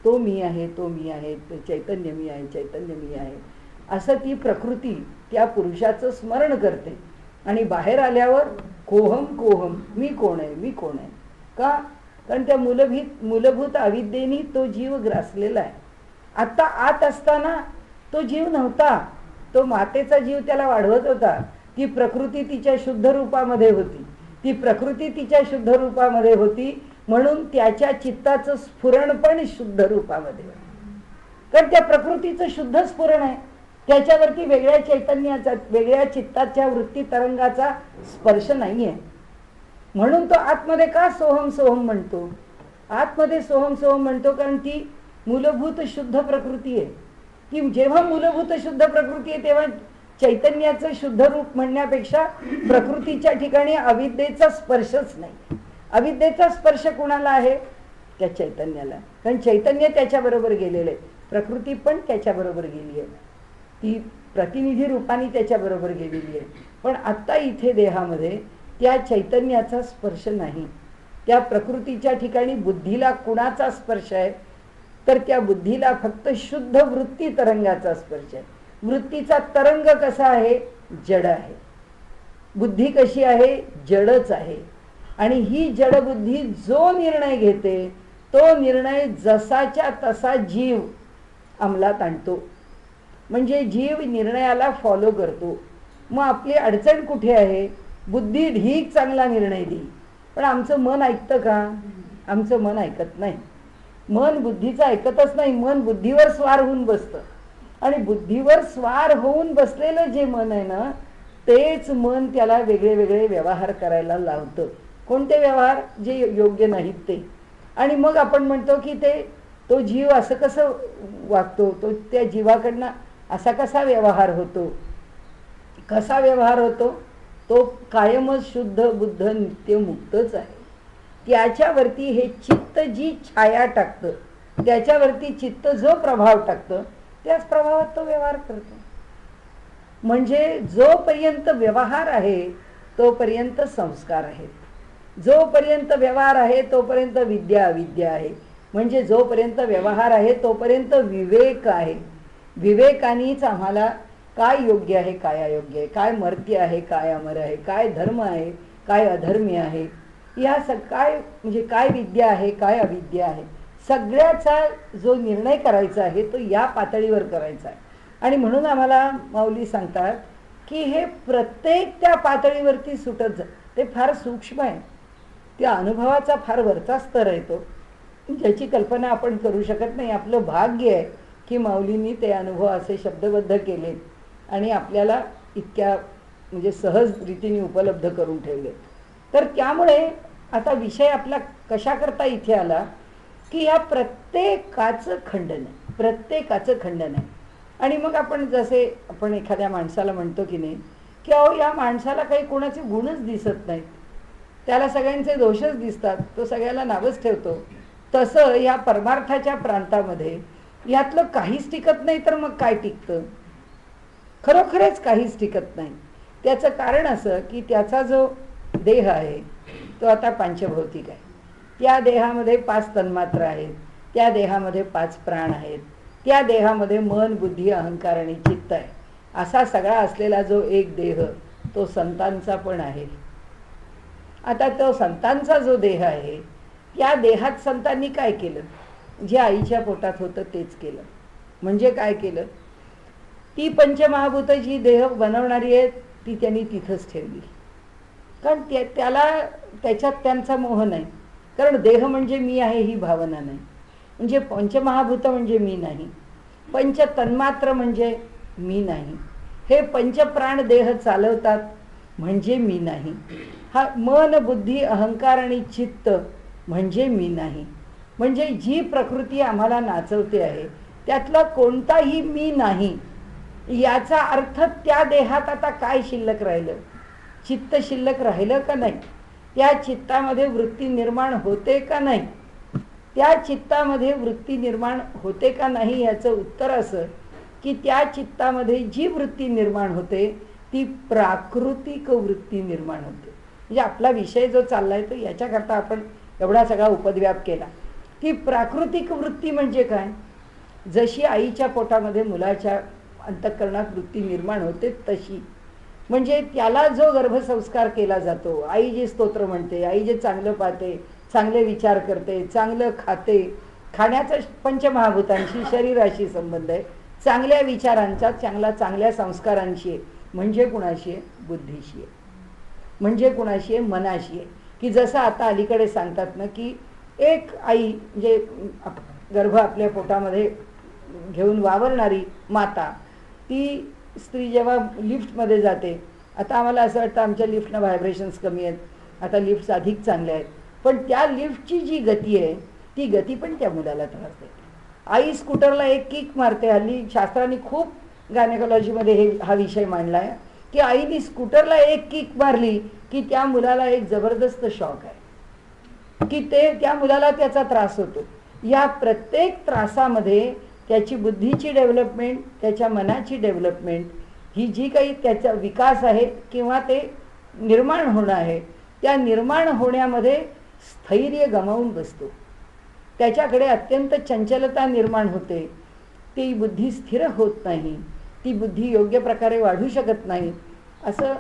तो मी आहे, तो मी आहे, चैतन्य मी आहे, चैतन्य मी आहे, असं ती प्रकृती त्या पुरुषाचं स्मरण करते. आणि बाहेर आल्यावर कोहम कोहम, मी कोण आहे, मी कोण आहे. का, कारण त्या मूलभूत अविद्येने तो जीव ग्रासलेला आहे. आता आत असताना तो जीव नव्हता, तो मातेचा जीव त्याला वाढवत होता. ती प्रकृती तिच्या शुद्ध रूपामध्ये होती, ती प्रकृती तिच्या शुद्ध रूपामध्ये होती, म्हणून त्याच्या चित्ताचं स्फुरण पण शुद्ध रूपामध्ये होतं. कारण त्या प्रकृतीचं शुद्ध स्फुरण आहे, त्याच्यावरती वेगळ्या चैतन्याचा, वेगळ्या चित्ताच्या वृत्ती तरंगाचा स्पर्श नाही आहे. म्हणून तो आतमध्ये का सोहम सोहम म्हणतो? आतमध्ये सोहम सोहम म्हणतो कारण ती मूलभूत शुद्ध प्रकृती आहे. ती जेव्हा मूलभूत शुद्ध प्रकृती आहे तेव्हा चैतन्याचं शुद्ध रूप म्हणण्यापेक्षा प्रकृतीच्या ठिकाणी अविद्येचा स्पर्शच नाही. अविद्येचा स्पर्श कुणाला आहे? त्या चैतन्याला. कारण चैतन्य त्याच्याबरोबर गेलेलं आहे, प्रकृती पण त्याच्याबरोबर गेली आहे, ती प्रतिनिधी रूपाने त्याच्याबरोबर गेलेली आहे. पण आत्ता इथे देहामध्ये त्या चैतन्याचा स्पर्श नाही. त्या प्रकृतीच्या ठिकाणी बुद्धीला कुणाचा स्पर्श आहे? तर त्या बुद्धीला फक्त शुद्ध वृत्ती तरंगाचा स्पर्श आहे. वृत्तीचा तरंग कसा आहे? जड आहे. बुद्धी कशी आहे? जडच आहे. आणि ही जडबुद्धी जो निर्णय घेते तो निर्णय जसाच्या तसा जीव अंमलात आणतो. म्हणजे जीव निर्णयाला फॉलो करतो. मग आपली अडचण कुठे आहे? बुद्धी ढीक चांगला निर्णय देईल, पण आमचं मन ऐकतं का? आमचं मन ऐकत नाही. मन बुद्धीचं ऐकतच नाही. मन बुद्धीवर स्वार होऊन बसतं, आणि बुद्धीवर स्वार होऊन बसलेलं जे मन आहे ना, तेच मन त्याला वेगळे वेगळे व्यवहार करायला लावतं. कोणते व्यवहार? जे योग्य नाहीत ते. आणि मग आपण म्हणतो की तो जीव असं कसं वागतो, तो त्या जीवाकडनं असा कसा व्यवहार होतो? कसा व्यवहार होतो? तो कायमच शुद्ध बुद्ध नित्य मुक्तच आहे. त्याच्यावरती हे चित्त जी छाया टाकतं, त्याच्यावरती चित्त जो प्रभाव टाकतं, त्याच प्रभावात तो व्यवहार करतो. म्हणजे जोपर्यंत व्यवहार आहे तोपर्यंत संस्कार आहेत. जोपर्यंत व्यवहार आहे तोपर्यंत विद्या अविद्या आहे. म्हणजे जोपर्यंत व्यवहार आहे तोपर्यंत विवेक आहे. विवेकानेच आम्हाला काय योग्य आहे, काय अयोग्य आहे, काय मर्त्य आहे, काय अमर आहे, काय धर्म आहे, काय अधर्म्य आहे, या काय म्हणजे काय विद्या आहे, काय अविद्या आहे, सगळ्याचा जो निर्णय करायचा आहे तो या पातळीवर करायचा आहे. आणि म्हणून आम्हाला माऊली सांगतात की हे प्रत्येक त्या पातळीवरती सुटत जा. ते फार सूक्ष्म आहे, त्या अनुभवाचा फार वरचा स्तर आहे तो, ज्याची कल्पना आपण करू शकत नाही. आपलं भाग्य आहे की माऊलींनी ते अनुभव असे शब्दबद्ध केले आणि आपल्याला इतक्या म्हणजे सहज रीतीने उपलब्ध करून ठेवले. तर त्यामुळे आता विषय आपला कशा करता इथे आला की या प्रत्येकाचं खंडन आहे, प्रत्येकाचं खंडन आहे. आणि मग आपण जसे आपण एखाद्या माणसाला म्हणतो की नाही की अहो या माणसाला काही कोणाचे गुणच दिसत नाहीत, त्याला सगळ्यांचे दोषच दिसतात, तो सगळ्याला नावच ठेवतो. तसं या परमार्थाच्या प्रांतामध्ये यातलं काहीच टिकत नाही. तर मग काय टिकतं? खरोखरच काहीच टिकत नाही. त्याचं कारण असं की त्याचा जो देह आहे तो आता पंचभौतिक आहे. त्या देहामध्ये 5 तन्मात्र आहेत, त्या देहामध्ये 5 प्राण आहेत, त्या देहामध्ये मन बुद्धी अहंकार आणि चित्त आहे. असा सगळा असलेला जो एक देह तो संतांचा पण आहे. आता तो संतांचा जो देह आहे त्या देहात संतांनी काय केलं? जे आईच्या पोटात होतं तेच केलं. म्हणजे काय केलं? ती पंचमहाभूत जी देह बनवणारी आहेत ती त्यांनी तिथंच ठेवली. कारण त्याला त्याच्यात त्यांचा मोह नाही. कारण देह म्हणजे मी आहे ही भावना नाही. म्हणजे पंचमहाभूत म्हणजे मी नाही, पंचतन्मात्र म्हणजे मी नाही, हे पंचप्राण देह चालवतात म्हणजे मी नाही, हा मन बुद्धी अहंकार आणि चित्त म्हणजे मी नाही. म्हणजे जी प्रकृती आम्हाला नाचवते आहे त्यातला कोणताही मी नाही. याचा अर्थ त्या देहात आता काय शिल्लक राहिलं? चित्त शिल्लक राहिलं का नाही? त्या चित्तामध्ये वृत्ती निर्माण होते का नाही? त्या चित्तामध्ये वृत्ती निर्माण होते का नाही याचं उत्तर असं की त्या चित्तामध्ये जी वृत्ती निर्माण होते ती प्राकृतिक वृत्ती निर्माण होते. म्हणजे आपला विषय जो चाललाय तो याच्याकरता आपण एवढा सगळा उपद्व्याप केला. ती प्राकृतिक वृत्ती म्हणजे काय? जशी आईच्या पोटामध्ये मुलाच्या अंतःकरणात वृत्ती निर्माण होते तशी. म्हणजे त्याला जो गर्भसंस्कार केला जातो, आई जे स्तोत्र म्हणते, आई जे चांगलं पाहते, चांगले विचार करते, चांगलं खाते, खाण्याचा पंचमहाभूतांशी शरीराशी संबंध आहे, चांगल्या विचारांचा चांगल्या संस्कारांशी आहे. म्हणजे कुणाशी आहे? बुद्धीशी आहे. म्हणजे कुणाशी आहे? मनाशी आहे. की जसं आता अलीकडे सांगतात ना की एक आई म्हणजे गर्भ आपल्या पोटामध्ये घेऊन वावरणारी माता, ती स्त्री जेव्हा लिफ्टमध्ये जाते, आता आम्हाला असं वाटतं आमच्या लिफ्टनं व्हायब्रेशन्स कमी आहेत, आता लिफ्ट्स अधिक चांगल्या आहेत, पण त्या लिफ्टची जी गती आहे ती गती पण त्या मुलाला त्रास देते. आई स्कूटरला एक किक मारते. हल्ली शास्त्रांनी खूप गायनेकॉलॉजीमध्ये हा विषय मांडला आहे की आईने स्कूटरला एक किक मारली की त्या मुलाला एक जबरदस्त शॉक आहे की त्या मुलाला त्याचा त्रास होतो. या प्रत्येक त्रासामध्ये त्याची बुद्धीची डेव्हलपमेंट, त्याच्या मनाची डेव्हलपमेंट, ही जी काही त्याचा विकास आहे किंवा ते निर्माण होणं आहे, त्या निर्माण होण्यामध्ये स्थैर्य गमावून बसतो. त्याच्याकडे अत्यंत चंचलता निर्माण होते. ती बुद्धी स्थिर होत नाही, ती बुद्धी योग्य प्रकारे वाढू शकत नाही, असं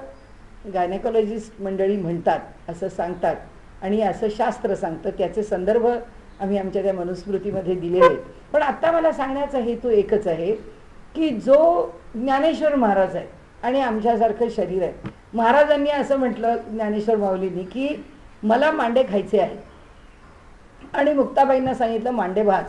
गायनेकॉलॉजिस्ट मंडळी म्हणतात, असं सांगतात आणि असं शास्त्र सांगतं. त्याचे संदर्भ आम्ही आमच्या त्या मनुस्मृतीमध्ये दिलेले आहेत. पण आत्ता मला सांगण्याचा हेतू एकच आहे की जो ज्ञानेश्वर महाराज आहे आणि आमच्यासारखं शरीर आहे, महाराजांनी असं म्हटलं ज्ञानेश्वर माऊलींनी की मला मांडे खायचे आहे आणि मुक्ताबाईंना सांगितलं मांडे भाज,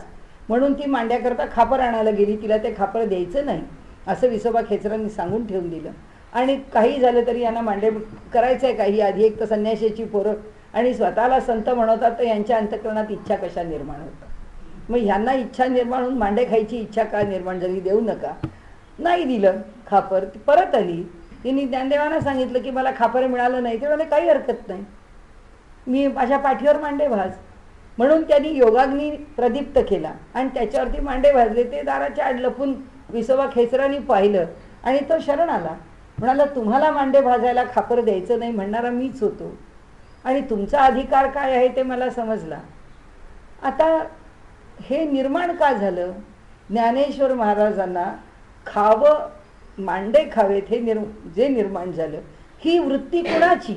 म्हणून ती मांड्याकरता खापर आणायला गेली. तिला ते खापर द्यायचं नाही असं विसोबा खेचरांनी सांगून ठेवून दिलं. आणि काही झालं तरी यांना मांडे करायचं आहे काही आधी, एक तर संन्याशाची पोरं आणि स्वतःला संत म्हणवतात, तर यांच्या अंतःकरणात इच्छा कशा निर्माण होतात. मग ह्यांना इच्छा निर्माण होऊन मांडे खायची इच्छा का निर्माण झाली? देऊ नका. नाही दिलं खापर. ती परत आली. तिने ज्ञानदेवांना सांगितलं की मला खापर मिळालं नाही. ते म्हणाले काही हरकत नाही, मी माझ्या पाठीवर मांडे भाज. म्हणून त्यांनी योगाग्नी प्रदीप्त केला आणि त्याच्यावरती मांडे भाजले. ते दाराच्या आड लपून विसोबा खेचरांनी पाहिलं आणि तो शरण आला. म्हणाला तुम्हाला मांडे भाजायला खापर द्यायचं नाही म्हणणारा मीच होतो आणि तुमचा अधिकार काय आहे ते मला समजला. आता हे निर्माण का झालं? ज्ञानेश्वर महाराजांना खावं, मांडे खावेत हे जे निर्माण झालं, ही वृत्ती कुणाची?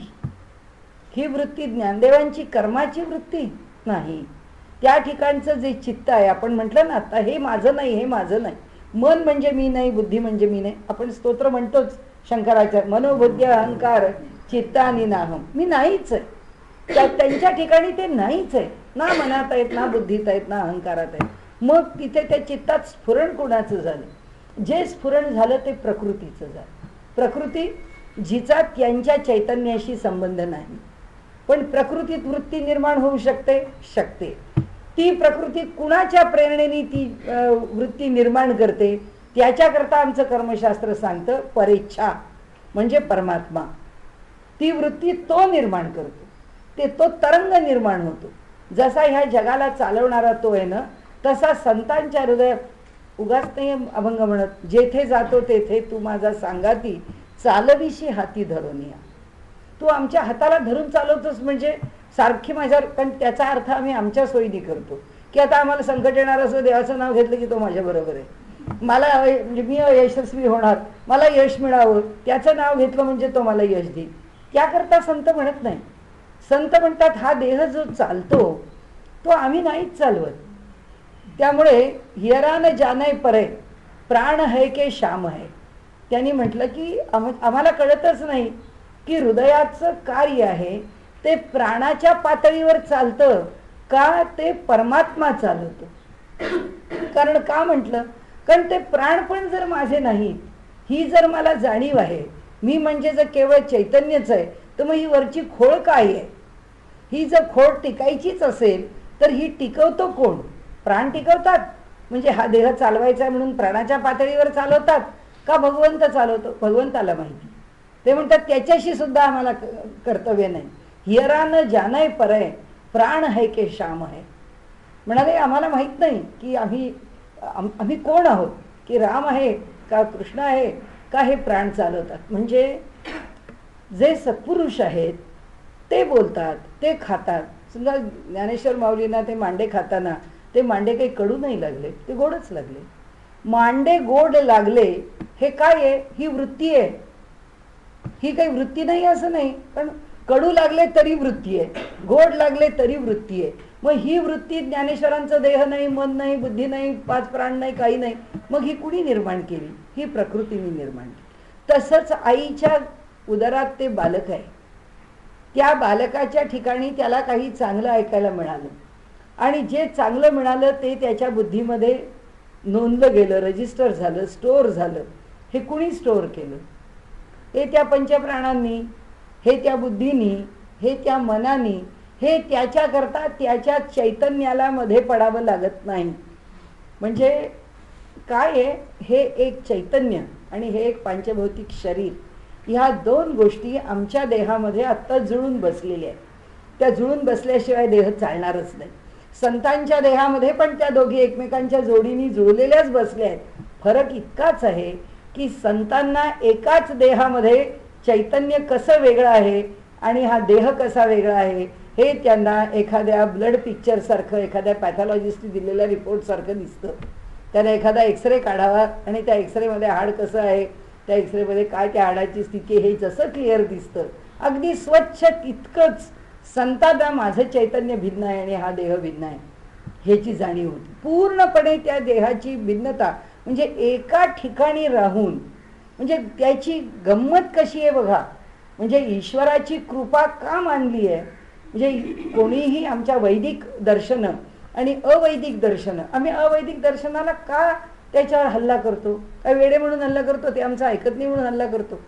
ही वृत्ती ज्ञानदेवांची कर्माची वृत्ती नाही. त्या ठिकाणचं जे चित्त आहे, आपण म्हटलं ना आता, हे माझं नाही, हे माझं नाही. मन म्हणजे मी नाही, बुद्धी म्हणजे मी नाही. आपण स्तोत्र म्हणतोच शंकराच्या, मनोबुद्धी अहंकार चित्तानी नाहम, मी नाहीच आहे. त्यांच्या ठिकाणी ते नाहीच आहे, ना मनात आहेत, ना बुद्धीत आहेत, ना अहंकारात आहेत. मग तिथे त्या चित्तात स्फुरण कोणाचं झालं? जे स्फुरण झालं ते प्रकृतीचं झालं. प्रकृती जिचा त्यांच्या चैतन्याशी संबंध नाही, पण प्रकृतीत वृत्ती निर्माण होऊ शकते. ती प्रकृतीत कुणाच्या प्रेरणेने ती वृत्ती निर्माण करते? त्याच्याकरता आमचं कर्मशास्त्र सांगतं परेच्छा म्हणजे परमात्मा. ती वृत्ती तो निर्माण करतो, तो तरंग निर्माण होतो. जसा ह्या जगाला चालवणारा तो आहे ना, तसा संतांच्या हृदयात उगाच नाही अभंग म्हणत, जेथे जातो तेथे तू माझा सांगाती, चालविशी हाती धरून या. तू आमच्या हाताला धरून चालवतोस म्हणजे सारखी माझ्यावर, कारण त्याचा अर्थ आम्ही आमच्या सोयीने करतो की आता आम्हाला संकट येणार असं देवाचं नाव घेतलं की तो माझ्या बरोबर आहे, मला म्हणजे मी यशस्वी होणार, मला यश मिळावं, त्याचं नाव घेतलं म्हणजे तो मला यश देईल. त्याकरता संत म्हणत नाही. संत म्हणतात हा देह जो चालतो तो आम्ही नाहीच चालवत. त्यामुळे हियरान जाने परे प्राण है के श्याम है. त्यांनी म्हटलं की आम्हाला कळतच नाही की हृदयाचं कार्य आहे ते प्राणाच्या पातळीवर चालतं का ते परमात्मा चालवतो. कारण का म्हटलं, कारण ते प्राण पण जर माझे नाहीत, ही जर मला जाणीव आहे, मी म्हणजे जर केवळ चैतन्यच आहे, तर मग ही वरची खोळ काय आहे? ही जर खोळ टिकायचीच असेल तर ही टिकवतो कोण? प्राण टिकवतात. म्हणजे हा देह चालवायचा आहे म्हणून प्राणाच्या पातळीवर चालवतात का भगवंत चालवतो? भगवंताला माहिती. ते म्हणतात त्याच्याशी सुद्धा आम्हाला कर्तव्य नाही. हियरान जाने परे प्राण है के श्याम है. म्हणाले आम्हाला माहित नाही की आम्ही कोण आहोत, की राम आहे का कृष्ण आहे का हे प्राण चालवतात. म्हणजे जे सत्पुरुष आहेत ते बोलतात, ते खातात. समजा ज्ञानेश्वर माऊलींना ते मांडे खाताना ते मांडे काही कडू नाही लागले, ते गोडच लागले. मांडे गोड लागले हे काय आहे? ही वृत्ती आहे. ही काही वृत्ती नाही असं नाही, पण कडू लागले तरी वृत्ती आहे, गोड लागले तरी वृत्ती आहे. मग ही वृत्ती, ज्ञानेश्वरांचं देह नाही, मन नाही, बुद्धी नाही, 5 प्राण नाही, काही नाही, मग ही कुणी निर्माण केली? ही प्रकृतीने निर्माण केली. तसंच आईच्या उदरात ते बालक आहे, त्या बालकाच्या ठिकाणी त्याला काही चांगलं ऐकायला मिळालं आणि जे चांगलं मिळालं ते त्याच्या बुद्धीमध्ये नोंदलं गेलं, रजिस्टर झालं, स्टोअर झालं. हे कुणी स्टोअर केलं? हे त्या पंचप्राणांनी, हे त्या बुद्धीनी, हे त्या मनानी. हे त्याच्याकरता त्याच्या चैतन्याला मध्ये पडावं लागत नाही. म्हणजे काय आहे, हे एक चैतन्य आणि हे एक पंचभौतिक शरीर, ह्या 2 गोष्टी आमच्या देहामध्ये आत्ता जुळून बसलेल्या आहेत. त्या जुळून बसल्याशिवाय देह चालणारच नाही. संतांच्या देहामध्ये पण त्या दोघी एकमेकांच्या जोडीने जुळलेल्याच बसल्या आहेत. फरक इतकाच आहे की संतांना एकाच देहामध्ये चैतन्य कसं वेगळं आहे आणि हा देह कसा वेगळा आहे हे त्यांना एखाद्या ब्लड पिक्चरसारखं, एखाद्या पॅथॉलॉजिस्टने दिलेल्या रिपोर्टसारखं दिसतं. त्याला एखादा एक्सरे काढावा आणि त्या एक्सरेमध्ये हाड कसं आहे, त्या एक्सरेमध्ये काय त्या हाडाची स्थिती, हे जसं क्लिअर दिसतं अगदी स्वच्छ, तितकंच संतांना माझं चैतन्य भिन्न आहे आणि हा देह भिन्न आहे ह्याची जाणीव होती. पूर्णपणे त्या देहाची भिन्नता, म्हणजे एका ठिकाणी राहून, म्हणजे त्याची गंमत कशी आहे बघा. म्हणजे ईश्वराची कृपा का मानली आहे? म्हणजे कोणीही आमच्या वैदिक दर्शनं आणि अवैदिक दर्शनं, आम्ही अवैदिक दर्शनाला का त्याच्यावर हल्ला करतो? काय वेडे म्हणून हल्ला करतो? ते आमचं ऐकत नाही म्हणून हल्ला करतो?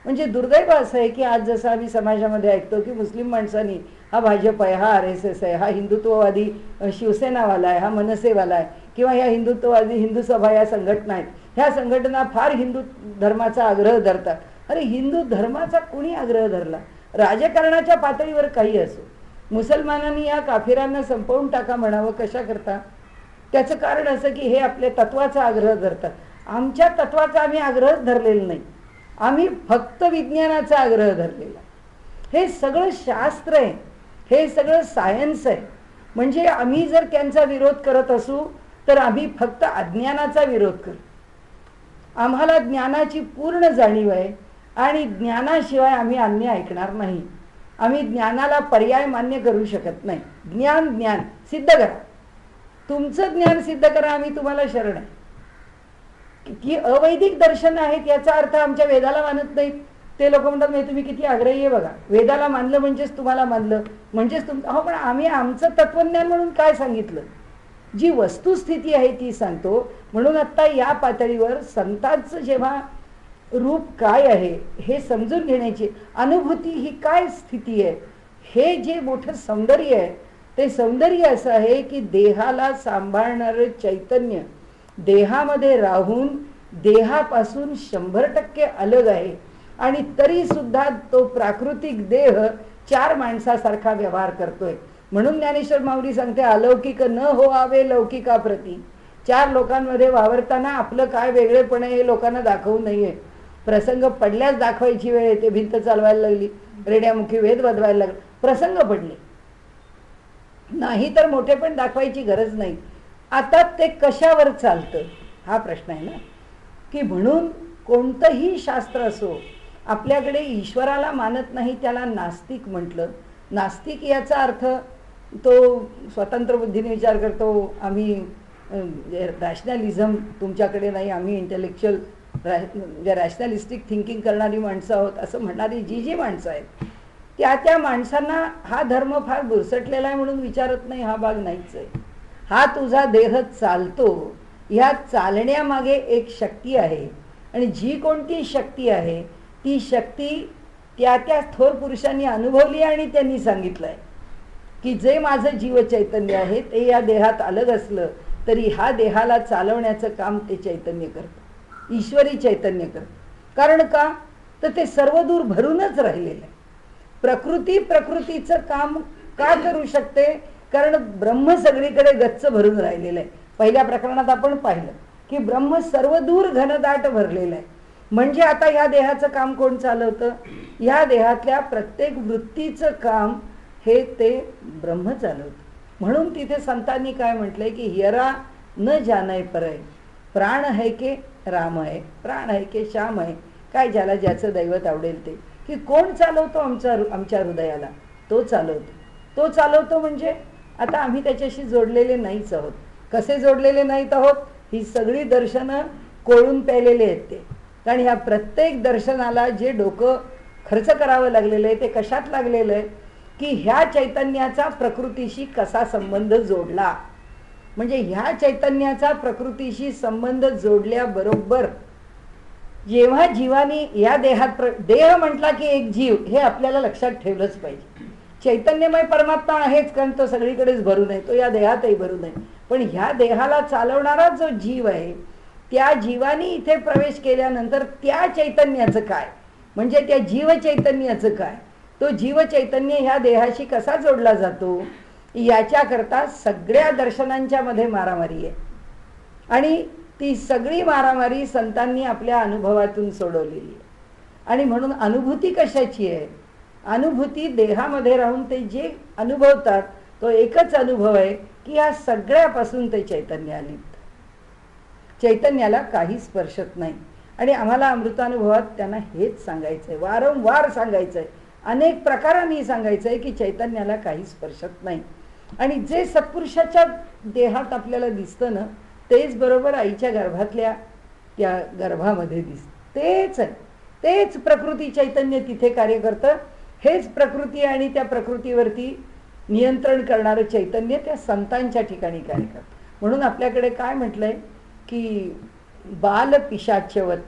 म्हणजे दुर्दैव असं आहे की आज जसं आम्ही समाजामध्ये ऐकतो की मुस्लिम माणसांनी हा भाजप आहे, हा RSS आहे, हा हिंदुत्ववादी शिवसेनावाला आहे, हा मनसेवाला आहे, किंवा ह्या हिंदुत्ववादी हिंदू सभा या संघटना आहेत, ह्या संघटना फार हिंदू धर्माचा आग्रह धरतात. अरे हिंदू धर्माचा कुणी आग्रह धरला? राजकारणाच्या पातळीवर काही असो, मुसलमानांनी या काफिरांना संपवून टाका म्हणावं, कशा करता? त्याचं कारण असं की हे आपल्या तत्वाचा आग्रह धरतात. आमच्या तत्वाचा आम्ही आग्रहच धरलेला नाही, आम्ही फक्त विज्ञानाचा आग्रह धरलेला. हे सगळं शास्त्र आहे, हे सगळं सायन्स आहे. म्हणजे आम्ही जर त्यांचा विरोध करत असू तर आम्ही फक्त अज्ञानाचा विरोध करू. आम्हाला ज्ञानाची पूर्ण जाणीव आहे आणि ज्ञानाशिवाय आम्ही अन्य ऐकणार नाही. आम्ही ज्ञानाला पर्याय मान्य करू शकत नाही. ज्ञान ज्ञान सिद्ध करा, तुमचं ज्ञान सिद्ध करा, आम्ही तुम्हाला शरण आहे. की अवैदिक दर्शन आहेत याचा अर्थ आमच्या वेदाला मानत नाहीत. ते लोक म्हणतात नाही तुम्ही किती आग्रही आहे बघा, वेदाला मानलं म्हणजेच तुम्हाला मानलं म्हणजेच तुम. हो पण आम्ही आमचं तत्वज्ञान म्हणून काय सांगितलं? जी वस्तुस्थिती आहे ती सांगतो. म्हणून आत्ता या पातळीवर संतांचं जेव्हा रूप काय आहे हे समजून घेण्याची, अनुभूती ही काय स्थिती आहे, हे जे मोठं सौंदर्य आहे ते सौंदर्य असं आहे की देहाला सांभाळणारं चैतन्य देहामध्ये राहून देहापासून 100% अलग आहे आणि तरी सुद्धा तो प्राकृतिक देह 4 माणसासारखा व्यवहार करतोय. म्हणून ज्ञानेश्वर माऊली सांगते, अलौकिक न होआवे लौकिकाप्रती. 4 लोकांमध्ये वावरताना आपलं काय वेगळेपण आहे हे लोकांना दाखवू नये. प्रसंग पडल्यास दाखवायची वेळ येते. भिंत चालवायला लागली, रेड्यामुखी वेद बदवायला लागले, प्रसंग पडले, नाही तर मोठेपण दाखवायची गरज नाही. आता ते कशावर चालतं हा प्रश्न आहे ना. की म्हणून कोणतंही शास्त्र असो, आपल्याकडे ईश्वराला मानत नाही त्याला नास्तिक म्हटलं. नास्तिक याचा अर्थ तो स्वतंत्र बुद्धीने विचार करतो, आम्ही रॅशनॅलिझम तुमच्याकडे नाही, आम्ही इंटेलेक्च्युअल रॅशनॅलिस्टिक थिंकिंग करणारी माणसं आहोत असं म्हणणारी जी माणसं आहेत त्या माणसांना हा धर्म फार बुरसटलेला आहे म्हणून विचारत नाही, हा भाग नाहीच आहे. हा तुझा देह चालतो, ह्या चालण्यामागे एक शक्ती आहे आणि जी कोणती शक्ती आहे ती शक्ती त्या थोर पुरुषांनी अनुभवली आणि त्यांनी सांगितलं आहे की जे माझं जीव चैतन्य आहे ते या देहात अलग असलं तरी हा देहाला चालवण्याचं काम ते चैतन्य करतं, ईश्वरी चैतन्य करतं. कारण का तर ते सर्वदूर भरूनच राहिलेलं आहे. प्रकृतीचं काम का करू शकते? कारण ब्रह्म सगळीकडे गच्च भरून राहिलेलं आहे. पहिल्या प्रकरणात आपण पाहिलं की ब्रह्म सर्वदूर घनदाट भरलेलं आहे. म्हणजे आता ह्या देहाचं काम कोण चालवतं? ह्या देहातल्या प्रत्येक वृत्तीचं काम हे ते ब्रह्म चालवतं. म्हणून तिथे संतांनी काय म्हटलंय की हियरा न जाणय परय, प्राण है के राम है, प्राण है के श्याम है. काय ज्याला ज्याचं दैवत आवडेल ते. की कोण चालवतो आमच्या हृदयाला? तो चालवतो. तो चालवतो म्हणजे आता आम्ही त्याच्याशी जोडलेले नाहीच आहोत. कसे जोडलेले नाहीत आहोत? ही सगळी दर्शनं कोळून प्यायलेले आहेत ते. कारण ह्या प्रत्येक दर्शनाला जे डोकं खर्च करावं लागलेलं आहे ते कशात लागलेलं आहे की ह्या चैतन्याचा प्रकृतीशी कसा संबंध जोडला. म्हणजे ह्या चैतन्याचा प्रकृतीशी संबंध जोडल्याबरोबर जेव्हा जीवानी या देहात देह म्हटला की एक जीव हे आपल्याला लक्षात ठेवलंच पाहिजे. चैतन्यमय परमात्मा आहेच, कारण तो सगळीकडेच भरून आहे, तो या देहातही भरून आहे. पण ह्या देहाला चालवणारा जो जीव आहे त्या जीवानी इथे प्रवेश केल्यानंतर त्या चैतन्याचं काय, म्हणजे त्या जीव चैतन्याचं काय, तो जीव चैतन्य ह्या देहाशी कसा जोडला जातो, याच्याकरता सगळ्या दर्शनांच्या मध्ये मारामारी आहे. आणि ती सगळी मारामारी संतांनी आपल्या अनुभवातून सोडवलेली आहे. आणि म्हणून अनुभूती कशाची आहे? अनुभूती देहामध्ये राहून ते जे अनुभवतात तो एकच अनुभव आहे की या सगळ्यापासून ते चैतन्य अलिप्त. चैतन्याला काही स्पर्शत नाही. आणि आम्हाला अमृतानुभवात त्यांना हेच सांगायचं आहे, वारंवार सांगायचं आहे, अनेक प्रकारांनी सांगायचं आहे की चैतन्याला काही स्पर्शत नाही. आणि जे सत्पुरुषाच्या देहात आपल्याला दिसतं ना तेच बरोबर आईच्या गर्भातल्या त्या गर्भामध्ये दिसतं. तेच आहे, तेच प्रकृती चैतन्य तिथे कार्य करतं. हेच प्रकृती आणि त्या प्रकृतीवरती नियंत्रण करणारं चैतन्य त्या संतांच्या ठिकाणी कार्य करतं. म्हणून आपल्याकडे काय म्हटलंय की बाल पिशाच्यवत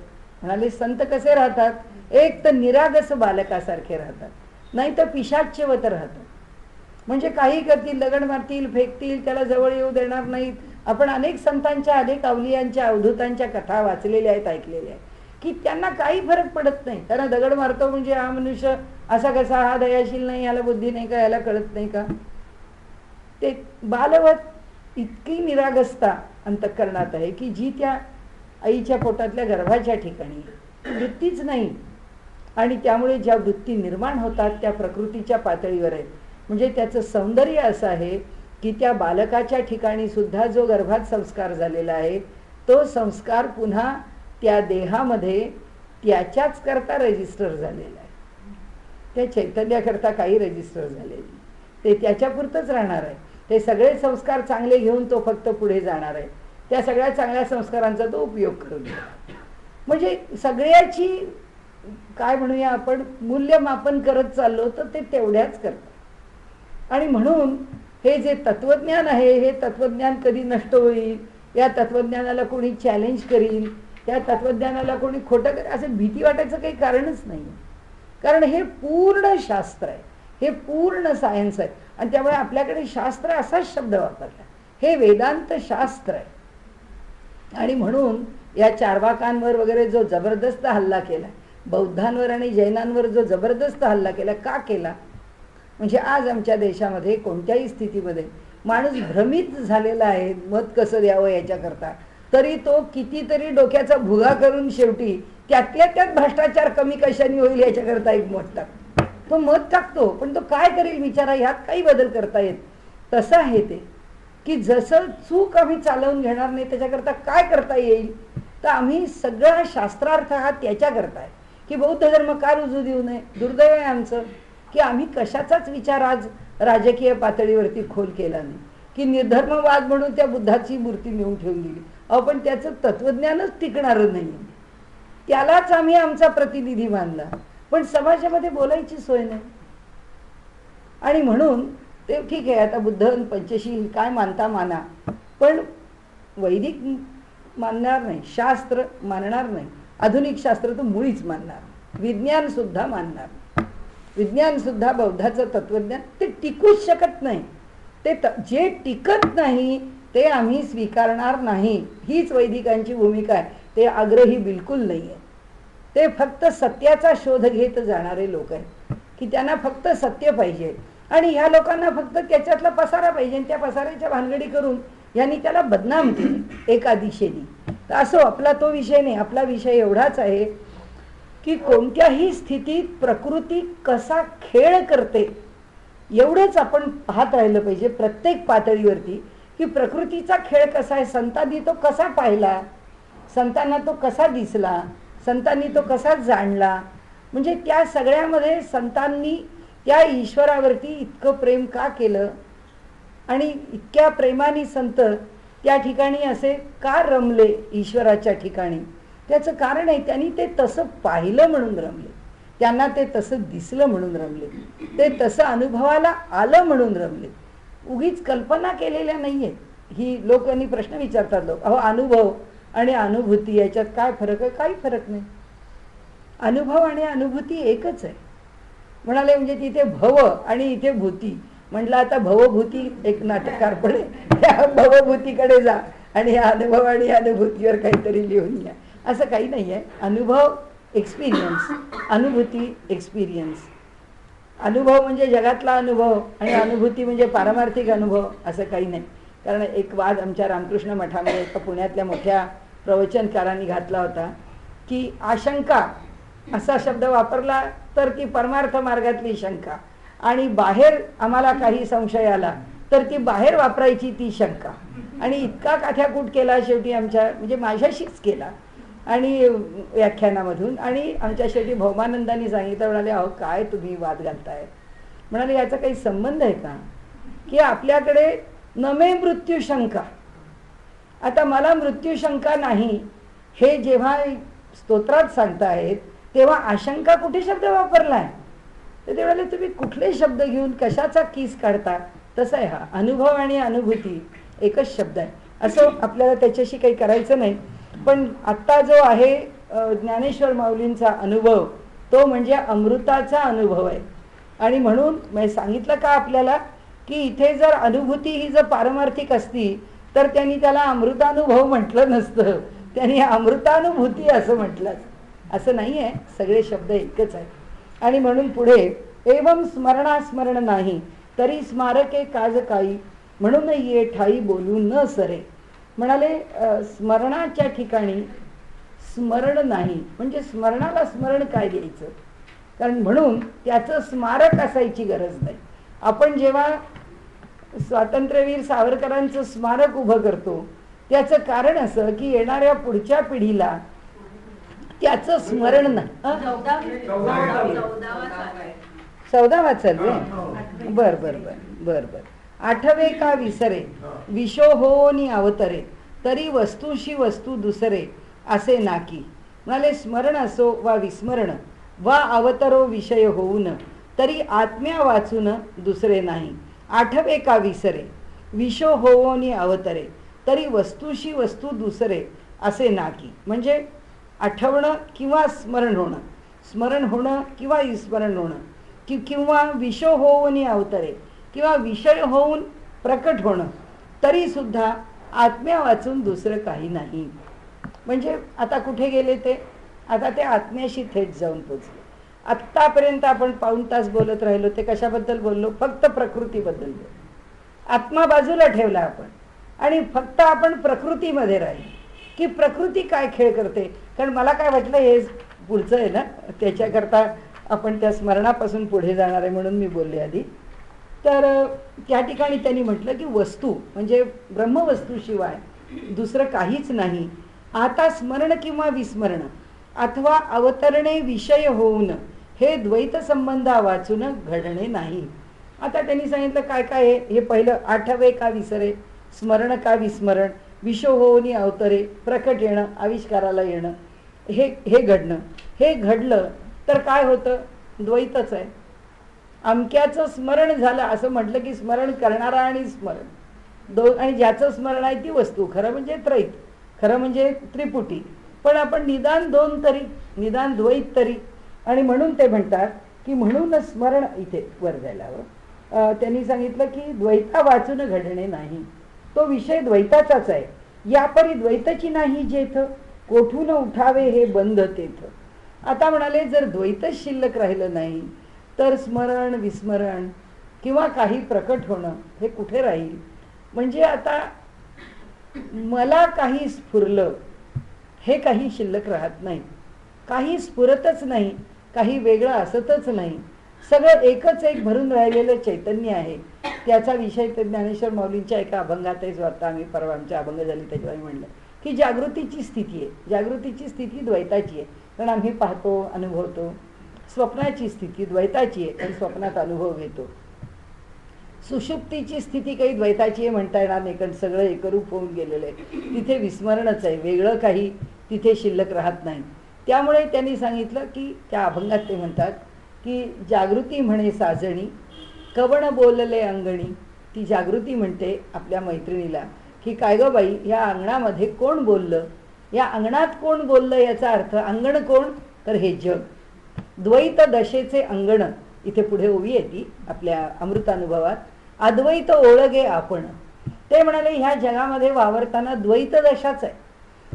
म्हणाले संत कसे राहतात? एक तर निरागस बालकासारखे राहतात, नाही तर पिशाच्यवत राहतात. म्हणजे काही करतील, दगड मारतील, फेकतील, त्याला जवळ येऊ देणार नाहीत. आपण अनेक संतांच्या, अनेक अवलियांच्या, अवधूतांच्या कथा वाचलेल्या आहेत, ऐकलेल्या आहेत की त्यांना काही फरक पडत नाही. त्यांना दगड मारतो म्हणजे हा मनुष्य असा कसा, हा दयाशील नाही, याला बुद्धी नाही का, याला कळत नाही का? ते बालवत इतकी निरागसता अंतःकरणात आहे की जी त्या आईच्या पोटातल्या गर्भाच्या ठिकाणी वृत्तीच नाही. आणि त्यामुळे ज्या वृत्ती निर्माण होतात त्या प्रकृतीच्या पातळीवर आहेत. म्हणजे त्याचं सौंदर्य असं आहे की त्या बालकाच्या ठिकाणी सुद्धा जो गर्भात संस्कार झालेला आहे तो संस्कार पुन्हा त्या देहामध्ये त्याच्याच करता रजिस्टर झालेला आहे. त्या चैतन्याकरता काही रजिस्टर झालेले, ते त्याच्यापुरतंच राहणार आहे. ते सगळे संस्कार चांगले घेऊन तो फक्त पुढे जाणार आहे. त्या सगळ्या चांगल्या संस्कारांचा तो उपयोग करून घेणार. म्हणजे सगळ्याची काय म्हणूया आपण मूल्यमापन करत चाललो तर ते तेवढ्याच करतात. आणि म्हणून हे जे तत्वज्ञान आहे हे तत्वज्ञान कधी नष्ट होईल, या तत्वज्ञानाला कोणी चॅलेंज करील, त्या तत्वज्ञानाला कोणी खोटं करेल असं भीती वाटायचं काही कारणच नाही. कारण हे पूर्ण शास्त्र आहे, हे पूर्ण सायन्स आहे. आणि त्यामुळे आपल्याकडे शास्त्र असाच शब्द वापरला, हे वेदांत शास्त्र आहे. आणि म्हणून या चार्वाकांवर वगैरे जो जबरदस्त हल्ला केला, बौद्धांवर आणि जैनांवर जो जबरदस्त हल्ला केला, का केला? म्हणजे आज आमच्या देशामध्ये कोणत्याही स्थितीमध्ये माणूस भ्रमित झालेला आहे मत कसं द्यावं याच्याकरता, तरी तो कितीतरी डोक्याचा भुगा करून शेवटी त्यातल्या त्यात भ्रष्टाचार कमी कशाने होईल याच्याकरता एक मत टाकतो. तो मत टाकतो पण तो काय करेल विचारा, ह्यात काही बदल करता येत. तसं आहे ते की जसं चूक आम्ही चालवून घेणार नाही त्याच्याकरता काय करता येईल, तर आम्ही सगळा शास्त्रार्थ हा त्याच्याकरता आहे की बौद्ध धर्म का रुजू देऊ नये. दुर्दैव आहे आमचं की आम्ही कशाचाच विचार आज राजकीय पातळीवरती खोल केला नाही, की निर्धर्मवाद म्हणून त्या बुद्धाची मूर्ती नेऊन ठेवून दिली. अहो पण त्याचं तत्वज्ञानच टिकणारं नाही, त्यालाच आम्ही आमचा प्रतिनिधी मानला, पण समाजामध्ये बोलायची सोय नाही. आणि म्हणून ते ठीक आहे, आता बुद्ध पंचशील काय मानता माना, पण वैदिक मानणार नाही, शास्त्र मानणार नाही, आधुनिक शास्त्र तर मुळीच मानणार, विज्ञान सुद्धा मानणार. विज्ञान सुद्धा बौद्धाचं तत्वज्ञान ते टिकूच शकत नाही. ते जे टिकत नाही ते आम्ही स्वीकारणार नाही, हीच वैदिकांची भूमिका आहे. ते आग्रही बिलकुल नाही आहे. ते फक्त सत्याचा शोध घेत जाणारे लोक आहेत की त्यांना फक्त सत्य पाहिजे आणि ह्या लोकांना फक्त त्याच्यातला पसारा पाहिजे. त्या पसाऱ्याच्या भानगडी करून यांनी त्याला बदनाम केले एका दिशेने. तर असो, आपला तो विषय नाही. आपला विषय एवढाच आहे की कोणत्याही स्थितीत प्रकृती कसा खेळ करते एवढंच आपण पाहत राहिलं पाहिजे प्रत्येक पातळीवरती, की प्रकृतीचा खेळ कसा आहे. संतांनी तो कसा पाहिला, संतांना तो कसा दिसला, संतांनी तो कसा जाणला म्हणजे त्या सगळ्यामध्ये संतांनी त्या ईश्वरावरती इतकं प्रेम का केलं आणि इतक्या प्रेमाने संत त्या ठिकाणी असे का रमले ईश्वराच्या ठिकाणी, त्याचं कारण आहे त्यांनी ते तसं पाहिलं म्हणून रमले, त्यांना ते तसं दिसलं म्हणून रमले, ते तसं अनुभवाला आलं म्हणून रमले. उगीच कल्पना केलेल्या नाही आहेत. ही लोकांनी प्रश्न विचारतात लोक, अहो अनुभव आणि अनुभूती याच्यात काय फरक आहे? काही फरक नाही. अनुभव आणि अनुभूती एकच आहे. म्हणाले म्हणजे तिथे भव आणि इथे भूती. म्हटलं आता भवभूती एक नाटककार पडे, त्या भवभूतीकडे जा आणि अनुभव आणि अनुभूतीवर काहीतरी लिहून घ्या, असं काही नाही आहे. अनुभव एक्सपिरियन्स, अनुभूती एक्सपिरियन्स. अनुभव म्हणजे जगातला अनुभव आणि अनुभूती म्हणजे पारमार्थिक अनुभव, असं काही नाही. कारण एक वाद आमच्या रामकृष्ण मठामध्ये एका पुण्यातल्या मोठ्या प्रवचनकारांनी घातला होता की आशंका असा शब्द वापरला तर ती परमार्थ मार्गातली शंका, आणि बाहेर आम्हाला काही संशय आला तर ती बाहेर वापरायची ती शंका. आणि इतका काथ्याकूट केला शेवटी आमच्या, म्हणजे माझ्याशीच केला आणि व्याख्यानामधून. आणि आमच्या शेवटी भौमानंदांनी सांगितलं, म्हणाले अहो काय तुम्ही वाद घालताय. म्हणाले याचा काही संबंध आहे का की आपल्याकडे नमे मृत्यू शंका. आता मला मृत्यू शंका नाही हे जेव्हा स्तोत्रात सांगतायत तेव्हा आशंका कुठे शब्द वापरलाय. तर ते म्हणाले तुम्ही कुठले शब्द घेऊन कशाचा कीस काढता. तसं आहे हा अनुभव आणि अनुभूती एकच शब्द आहे, असं आपल्याला त्याच्याशी काही करायचं नाही. पण आत्ता जो आहे ज्ञानेश्वर माऊलींचा अनुभव तो म्हणजे अमृताचा अनुभव आहे. आणि म्हणून मी सांगितलं का आपल्याला की इथे जर अनुभूती ही जर पारमार्थिक असती तर त्यांनी त्याला अमृतानुभव म्हटलं नसतं, त्यांनी अमृतानुभूती असं म्हटलं. असं नाही आहे, सगळे शब्द एकच आहेत. आणि म्हणून पुढे एवं स्मरणास्मरण नाही तरी स्मारके काज काही, म्हणून ये ठाई बोलू न सरे. म्हणाले स्मरणाच्या ठिकाणी स्मरण नाही म्हणजे स्मरणाला स्मरण काय द्यायचं, कारण म्हणून त्याचं स्मारक असायची गरज नाही. आपण जेव्हा स्वातंत्र्यवीर सावरकरांचं स्मारक उभं करतो त्याचं कारण असं की येणाऱ्या पुढच्या पिढीला त्याचं स्मरण नाही. 14वा चालू आहे. बर बर बर बर बर. आठवे का विसरे विशो होनी अवतरे तरी वस्तूशी वस्तू दुसरे असे नाकी. म्हणाले स्मरण असो वा विस्मरण वा अवतरो विषय होऊन तरी आत्म्या वाचून दुसरे नाही. आठवे का विसरे विशो होनी अवतरे तरी वस्तूशी वस्तू दुसरे असे नाकी. म्हणजे आठवणं किंवा स्मरण होणं, स्मरण होणं किंवा विस्मरण होणं किंवा विषो होऊन अवतरे किंवा विषय होऊन प्रकट होणं तरी सुद्धा आत्म्या वाचून दुसरं काही नाही. म्हणजे आता कुठे गेले ते, आता ते आत्म्याशी थेट जाऊन पोचले. आत्तापर्यंत आपण पाऊण तास बोलत राहिलो ते कशाबद्दल बोललो, फक्त प्रकृतीबद्दल बोललो. आत्मा बाजूला ठेवला आपण आणि फक्त आपण प्रकृतीमध्ये राहिलो की प्रकृती काय खेळ करते. कारण मला काय वाटलं हे पुढचं आहे ना, त्याच्याकरता आपण त्या स्मरणापासून पुढे जाणार आहे म्हणून मी बोलले आधी. तर त्या ठिकाणी त्यांनी म्हटलं की वस्तू म्हणजे ब्रह्मवस्तूशिवाय दुसरं काहीच नाही. आता स्मरण किंवा विस्मरण अथवा अवतरणे विषय होऊन हे द्वैत संबंध वाचून घडणे नाही. आता त्यांनी सांगितलं काय काय आहे. हे पहिलं आठवे का विसरे, स्मरण का विस्मरण, विषय होऊन अवतरे, प्रकट येणं, आविष्काराला येणं, हे घडणं. हे घडलं तर काय होतं, द्वैतच आहे. अमक्याचं स्मरण झालं असं म्हटलं की स्मरण करणारा आणि स्मरण आणि ज्याचं स्मरण आहे ती वस्तू, खरं म्हणजे त्रैत, खरं म्हणजे त्रिपुटी. पण आपण निदान दोन तरी, निदान द्वैत तरी. आणि म्हणून ते म्हणतात की म्हणून स्मरण इथे वर जायला हवं. त्यांनी सांगितलं की द्वैता वाचून घडणे नाही, तो विषय द्वैताचाच आहे. यापरी द्वैताची नाही जेथ, कोठून उठावे हे बंध तेथ. आता म्हणाले जर द्वैतच शिल्लक राहिलं नाही तर स्मरण विस्मरण किंवा काही प्रकट होणं हे कुठे राहील. म्हणजे आता मला काही स्फुरलं हे काही शिल्लक राहत नाही, काही स्फुरतच नाही, काही वेगळं असतच नाही. सगळं एकच एक भरून राहिलेलं चैतन्य आहे. त्याचा विषय ते ज्ञानेश्वर माऊलींच्या एका अभंगातच वाटतं. आम्ही परवा आमच्या अभंग झाली त्याच्यावर म्हणलं की जागृतीची स्थिती आहे. जागृतीची स्थिती द्वैताची आहे, कारण आम्ही पाहतो अनुभवतो. स्वप्नाची स्थिती द्वैताची आहे, आणि स्वप्नात अनुभव घेतो. सुषुप्तीची स्थिती काही द्वैताची आहे म्हणता येणार नाही, कारण सगळं एकरूप होऊन गेलेलं आहे. तिथे विस्मरणच आहे, वेगळं काही तिथे शिल्लक राहत नाही. त्यामुळे त्यांनी सांगितलं की त्या अभंगात ते म्हणतात की जागृती म्हणे साजणी कवण बोलले अंगणी. ती जागृती म्हणते आपल्या मैत्रिणीला की काय गं बाई, या अंगणामध्ये कोण बोललं, या अंगणात कोण बोललं, याचा अर्थ अंगण कोण, तर हे जग. द्वैत दशेचे अंगण, इथे पुढे ओवी आहे ती आपल्या अमृतानुभवात, अद्वैत ओळगे आपण. ते म्हणाले ह्या जगामध्ये वावरताना द्वैत दशाच आहे,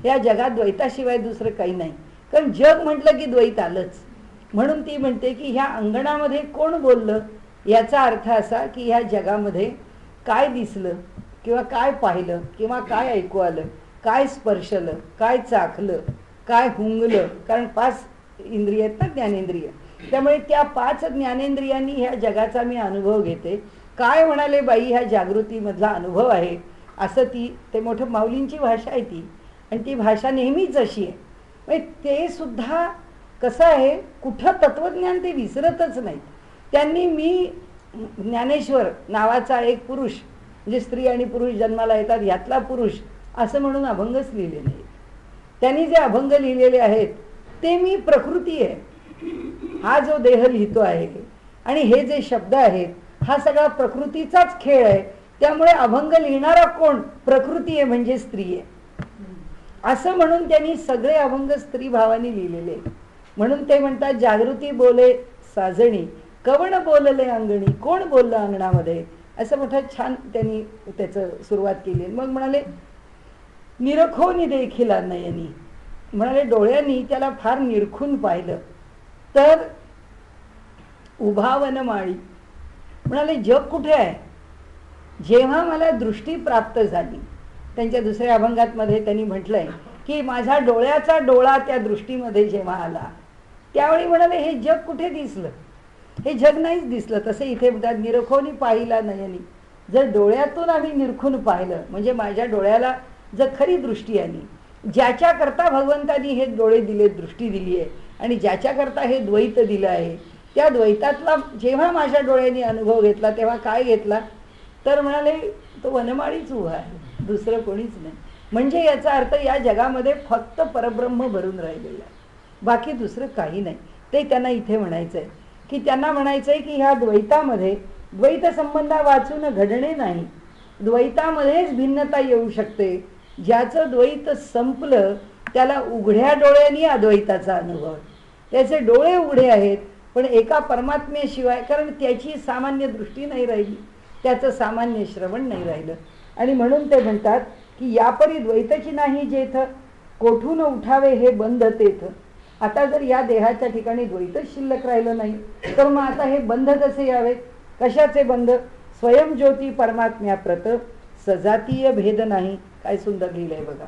या जगात द्वैताशिवाय दुसरं काही नाही. कारण जग म्हटलं की द्वैत आलंच. म्हणून ती म्हणते की ह्या अंगणामध्ये कोण बोललं, याचा अर्थ असा की ह्या जगामध्ये काय दिसलं किंवा काय पाहिलं किंवा काय ऐकू आलं, काय स्पर्शलं, काय चाखलं, काय हुंगलं. कारण 5 इंद्रिय आहेत ना, ज्ञानेंद्रिय. त्यामुळे त्या 5 ज्ञानेंद्रियांनी ह्या जगाचा मी अनुभव घेते. काय म्हणाले बाई, ह्या जागृतीमधला अनुभव आहे, असं ते मोठं माऊलींची भाषा आहे ती, आणि ती भाषा नेहमीच अशी आहे. म्हणजे ते सुद्धा कसं आहे, कुठं तत्वज्ञान ते विसरतच नाहीत. त्यांनी मी ज्ञानेश्वर नावाचा एक पुरुष, म्हणजे स्त्री आणि पुरुष जन्माला येतात ह्यातला पुरुष, असं म्हणून अभंगच लिहिले नाहीत. त्यांनी जे अभंग लिहिलेले आहेत ते मी प्रकृती आहे, हा जो देह लिहितो आहे आणि हे जे शब्द आहेत हा सगळा प्रकृतीचाच खेळ आहे. त्यामुळे अभंग लिहिणारा कोण, प्रकृती आहे म्हणजे स्त्री आहे, असं म्हणून त्यांनी सगळे अभंग स्त्री भावाने लिहिलेले. म्हणून ते म्हणतात जागृती बोले साजणी कवण बोलले अंगणी, कोण बोललं अंगणामध्ये, असं मोठं छान त्यांनी त्याचं सुरुवात केली. मग म्हणाले निरखोनी देखिला नयनी, म्हणाले डोळ्यांनी त्याला फार निरखून पाहिलं तर उभावन माळी. म्हणाले जग कुठे आहे, जेव्हा मला दृष्टी प्राप्त झाली. त्यांच्या दुसऱ्या अभंगात मध्ये त्यांनी म्हटलंय की माझा डोळ्याचा डोळा त्या दृष्टीमध्ये जेव्हा आला, त्यावेळी म्हणाले हे जग कुठे दिसलं, हे जग नाहीच दिसलं. तसे इथे म्हणतात निरखोनी पाहिला नयनी. जर डोळ्यातून आम्ही निरखून पाहिलं म्हणजे माझ्या डोळ्याला जर खरी दृष्टी आली, ज्याच्याकरता भगवंतानी हे डोळे दिले, दृष्टी दिली आहे, आणि ज्याच्याकरता हे द्वैत दिलं आहे, त्या द्वैतातला जेव्हा माझ्या डोळ्यांनी अनुभव घेतला तेव्हा काय घेतला, तर म्हणाले तो वनमाळीच उभा आहे, दुसरं कोणीच नाही. म्हणजे याचा अर्थ या जगामध्ये फक्त परब्रह्म भरून राहिलेलं आहे, बाकी दुसरं काही नाही. ते त्यांना इथे म्हणायचं आहे की त्यांना म्हणायचं आहे की ह्या द्वैतामध्ये द्वैत संबंधा वाचून घडणे नाही, द्वैतामध्येच भिन्नता येऊ शकते. ज्याचं द्वैत संपलं त्याला उघड्या डोळ्यांनी अद्वैताचा अनुभव. त्याचे डोळे उघडे आहेत पण एका परमात्म्याशिवाय, कारण त्याची सामान्य दृष्टी नाही राहिली, त्याचं सामान्य श्रवण नाही राहिलं. आणि म्हणून ते म्हणतात की यापरी द्वैतची नाही जेथ, कोठून उठावे हे बंध तेथ. आता जर या देहाच्या ठिकाणी द्वैतच शिल्लक राहिलं नाही तर मग आता हे बंध कसे यावेत, कशाचे बंध, स्वयंज्योती परमात्म्या प्रत सजातीय भेद नाही. काय सुंदर लिहिलंय बघा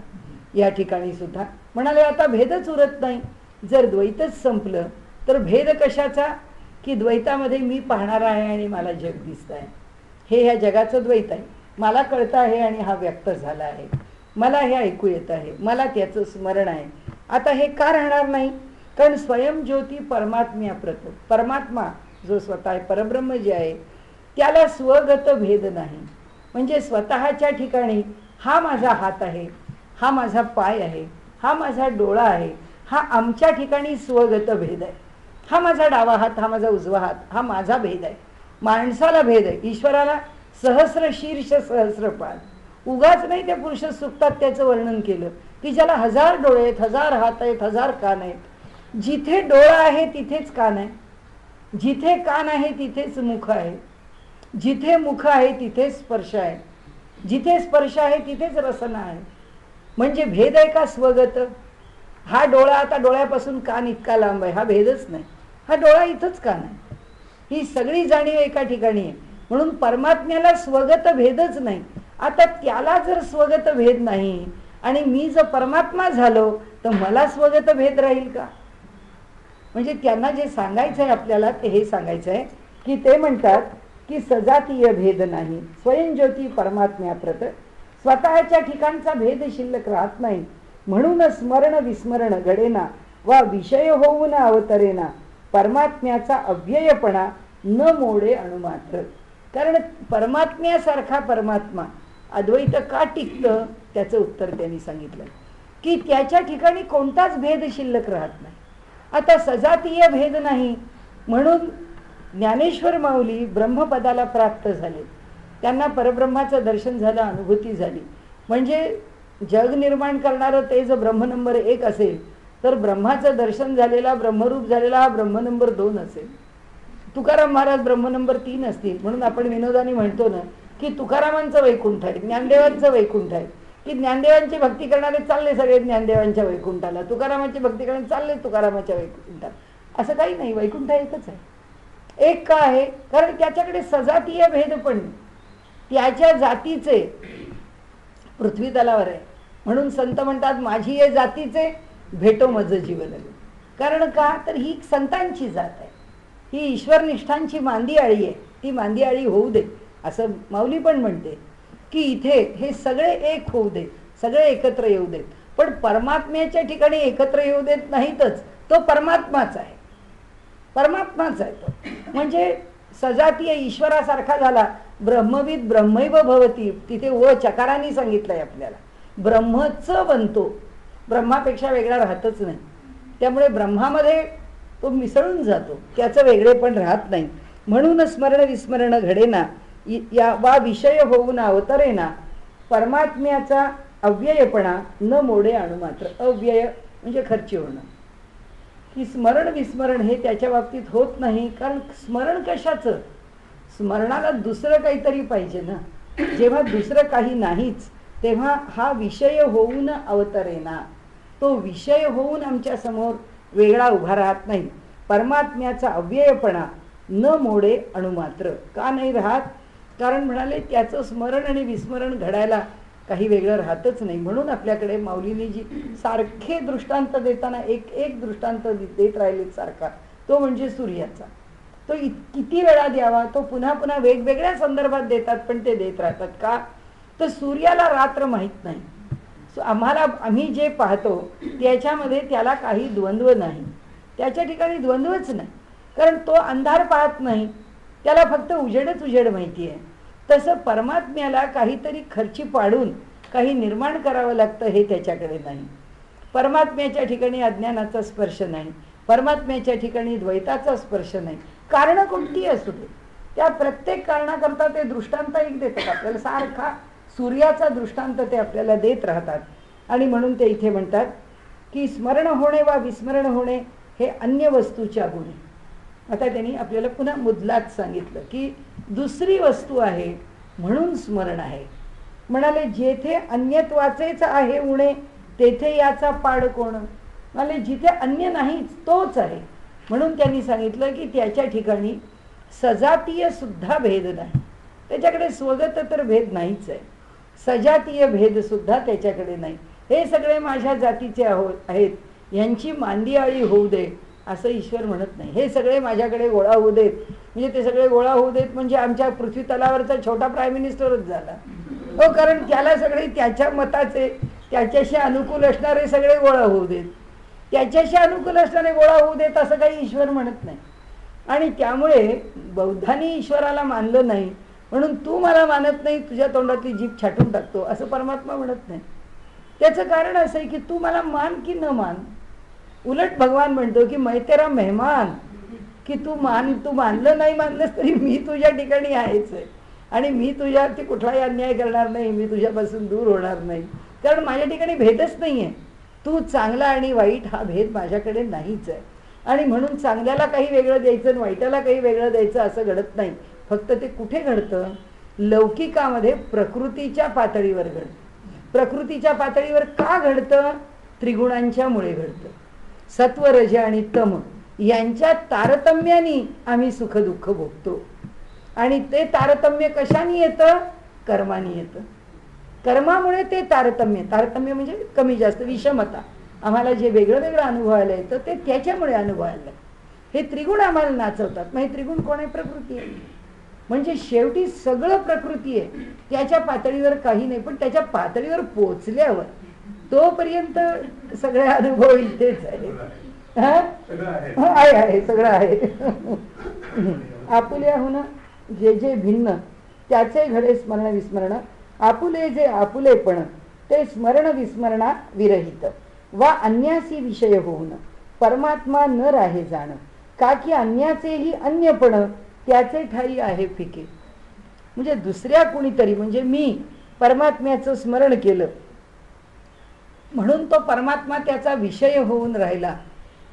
या ठिकाणी सुद्धा. म्हणाले आता भेदच उरत नाही, जर द्वैतच संपलं तर भेद कशाचा, की द्वैतामध्ये मी पाहणारा आहे आणि मला जग दिसत आहे, हे ह्या जगाचं द्वैत आहे. मला कळतं आहे आणि हा व्यक्त झाला आहे, मला हे ऐकू येत आहे, मला त्याचं स्मरण आहे. आता हे का राहणार नाही, कारण स्वयंज्योती परमात्म्या प्रत, परमात्मा जो स्वतः आहे, परब्रह्म जे आहे त्याला स्वगत भेद नाही. म्हणजे स्वतःच्या ठिकाणी हा माझा हात आहे, हा माझा पाय आहे, हा माझा डोळा आहे, हा आमच्या ठिकाणी स्वगत भेद आहे. हा माझा डावा हात, हा माझा उजवा हात, हा माझा भेद आहे. माणसाला भेद आहे, ईश्वराला सहस्र शीर्ष सहस्र पाद. उगाच नाही त्या पुरुष सुक्तात त्याचं वर्णन केलं की ज्याला 1000 डोळे आहेत, 1000 हात आहेत, 1000 कान आहेत. जिथे डोळा आहे तिथेच कान आहे, जिथे कान आहे तिथेच मुख आहे, जिथे मुख आहे तिथे स्पर्श आहे, जिथे स्पर्श आहे तिथेच रसना आहे. म्हणजे भेद आहे का स्वगत. हा डोळा आता डोळ्यापासून कान इतका लांब आहे, हा भेदच नाही, हा डोळा इथंच कान आहे, ही सगळी जाणीव एका ठिकाणी आहे. म्हणून परमात्म्याला स्वगत भेदच नाही. आता त्याला जर स्वगत भेद नाही आणि मी जर परमात्मा झालो तर मला स्वगत भेद राहील का. म्हणजे त्यांना जे सांगायचं आहे आपल्याला ते हे सांगायचं आहे की ते म्हणतात की सजातीय भेद नाही, स्वयंज्योती परमात्म्या प्रत, स्वतःच्या ठिकाणचा भेद शिल्लक राहत नाही. म्हणून स्मरण विस्मरण घडेना वा विषय होऊन अवतरेना, परमात्म्याचा अव्ययपणा न मोडे अणुमात्र. कारण परमात्म्यासारखा परमात्मा अद्वैत का टिकतं त्याचं उत्तर त्यांनी सांगितलं की त्याच्या ठिकाणी कोणताच भेद शिल्लक राहत नाही. आता सजातीय भेद नाही म्हणून ज्ञानेश्वर माऊली ब्रह्मपदाला प्राप्त झाले. त्यांना परब्रह्माचं दर्शन झालं, अनुभूती झाली. म्हणजे जग निर्माण करणारं ते जर ब्रह्म नंबर 1 असेल तर ब्रह्माचं दर्शन झालेला, ब्रह्मरूप झालेला हा ब्रह्म नंबर 2 असेल. तुकाराम महाराज ब्रह्म नंबर 3 असतील. म्हणून आपण विनोदाने म्हणतो ना की तुकारामांचं वैकुंठ आहे, ज्ञानदेवांचं वैकुंठ आहे, की ज्ञानदेवांची भक्ती करणारे चालले सगळे ज्ञानदेवांच्या वैकुंठाला, तुकारामांची भक्ती करणारे चालले तुकारामाच्या वैकुंठाला. असं काही नाही, वैकुंठ एकच आहे. एक का आहे? कारण त्याच्याकडे सजातीय भेद पण त्याच्या जातीचे पृथ्वी तलावर आहे. म्हणून संत म्हणतात माझी ये जातीचे भेटो मज जीवन. कारण का तर ही संतांची जात आहे, ही ईश्वरनिष्ठांची मांदी आळी आहे. ती मांदी आळी होऊ दे असं माऊली पण म्हणते की इथे हे सगळे एक होऊ दे, सगळे एकत्र येऊ देत. पण परमात्म्याच्या ठिकाणी एकत्र येऊ देत नाहीतच. तो परमात्माच आहे, परमात्माच आहे तो. म्हणजे सजातीय ईश्वरासारखा झाला. ब्रह्मविद ब्रह्मैव भवती, तिथे व चकारांनी सांगितलंय आपल्याला. ब्रह्मच बनतो, ब्रह्मापेक्षा वेगळा राहतच नाही. त्यामुळे ब्रह्मामध्ये तो मिसळून जातो, त्याचं वेगळे पण राहत नाही. म्हणून स्मरण विस्मरण घडेना या वा विषय होऊन अवतरेना परमात्म्याचा अव्ययपणा न मोडे अणुमात्र. अव्यय म्हणजे खर्ची होणं. की स्मरण विस्मरण हे त्याच्या बाबतीत होत नाही. कारण स्मरण कशाचं? स्मरणाला दुसरं काहीतरी पाहिजे ना. जेव्हा दुसरं काही नाहीच तेव्हा हा विषय होऊन अवतरेना, तो विषय होऊन आमच्या समोर वेगळा उभा राहत नाही. परमात्म्याचा अव्ययपणा न मोडे अणुमात्र. का नाही राहत? कारण म्हणाले त्याचं स्मरण आणि विस्मरण घडायला काही वेगळं राहतच नाही. म्हणून आपल्याकडे माऊलींनी जी सारखे दृष्टांत देताना एक एक दृष्टांत देत राहिले सारखा, तो म्हणजे सूर्याचा. तो किती वेळा द्यावा? तो पुन्हा पुन्हा वेगवेगळ्या संदर्भात देतात, पण ते देत राहतात. का तर सूर्याला रात्र माहीत नाही. आम्ही जे पाहतो त्याच्यामध्ये त्याला काही द्वंद्व नाही, त्याच्या ठिकाणी द्वंद्वच नाही. कारण तो अंधार पाहत नाही, त्याला फक्त उजेडच उजेड माहिती आहे. तसं परमात्म्याला काहीतरी खर्ची पाडून काही निर्माण करावं लागतं, हे त्याच्याकडे नाही. परमात्म्याच्या ठिकाणी अज्ञानाचा स्पर्श नाही, परमात्म्याच्या ठिकाणी द्वैताचा स्पर्श नाही. कारणं कोणती असू दे, त्या प्रत्येक कारणाकरता ते दृष्टांत एक देतात आपल्याला. सारखा सूर्याचा दृष्टांत ते आपल्याला देत राहतात. आणि म्हणून ते इथे म्हणतात की स्मरण होणे वा विस्मरण होणे हे अन्य वस्तूच्या गुणे. आता त्यांनी आपल्याला पुन्हा मुद्दलात सांगितलं की दुसरी वस्तू आहे म्हणून स्मरण आहे. म्हणाले जेथे अन्यत्वाचेच आहे उणे तेथे याचा पाड कोण. म्हणाले जिथे अन्य नाहीच तोच आहे. म्हणून त्यांनी सांगितलं की त्याच्या ठिकाणी सजातीय सुद्धा भेद नाही, त्याच्याकडे स्वगत तर भेद नाहीच आहे. सजातीय भेद सुद्धा त्याच्याकडे नाही. हे सगळे माझ्या जातीचे आहेत, यांची मांदियाळी होऊ दे असं ईश्वर म्हणत नाही. हे सगळे माझ्याकडे गोळा होऊ देत, म्हणजे ते सगळे गोळा होऊ देत म्हणजे आमच्या पृथ्वी तलावरचा छोटा प्राईम मिनिस्टरच झाला हो. कारण त्याला सगळे त्याच्या मताचे, त्याच्याशी अनुकूल असणारे सगळे गोळा होऊ देत, त्याच्याशी अनुकूल असणारे गोळा होऊ देत असं काही ईश्वर म्हणत नाही. आणि त्यामुळे बौद्धांनी ईश्वराला मानलं नाही म्हणून तू मला मानत नाही, तुझ्या तोंडातली जीभ छाटून टाकतो असं परमात्मा म्हणत नाही. त्याचं कारण असं आहे की तू मला मान की न मान. उलट भगवान म्हणतो की मैं तेरा मेहमान, की तू मानलं नाही मानलंस तरी मी तुझ्या ठिकाणी आहेच आहे. आणि मी तुझ्यावरती कुठलाही अन्याय करणार नाही, मी तुझ्यापासून दूर होणार नाही. कारण माझ्या ठिकाणी भेदच नाही आहे. तू चांगला आणि वाईट हा भेद माझ्याकडे नाहीच आहे. आणि म्हणून चांगल्याला काही वेगळं द्यायचं आणि वाईटाला काही वेगळं द्यायचं असं घडत नाही. फक्त ते कुठे घडतं? लौकिकामध्ये प्रकृतीच्या पातळीवर घडतं. प्रकृतीच्या पातळीवर का घडतं? त्रिगुणांच्या मुळे घडतं. सत्व रज आणि तम यांच्या तारतम्याने आम्ही सुख दुःख भोगतो. आणि ते तारतम्य कशाने येतं? कर्माने येतं. कर्मामुळे ते तारतम्य म्हणजे कमी जास्त विषमता, आम्हाला जे वेगळं वेगळं अनुभवायला येतं ते त्याच्यामुळे अनुभवायला. हे त्रिगुण आम्हाला नाचवतात. मग हे त्रिगुण कोण आहे? प्रकृती आहे. म्हणजे शेवटी सगळं प्रकृती आहे, त्याच्या पातळीवर काही नाही. पण त्याच्या पातळीवर पोचल्यावर तोपर्यंत सगळे अनुभव इथेच आहे. आहे सगळं आहे. आपुल्याहून जे जे भिन्न त्याचे घडे स्मरण विस्मरण, आपुले जे आपुलेपण ते स्मरण विस्मरणा विरहित, वा अन्यासी विषय होऊन परमात्मा न राहे जाण, का की अन्याचेही अन्यपण त्याचे ठाई आहे फिके. म्हणजे दुसऱ्या कुणीतरी म्हणजे मी परमात्म्याचं स्मरण केलं म्हणून तो परमात्मा त्याचा विषय होऊन राहिला,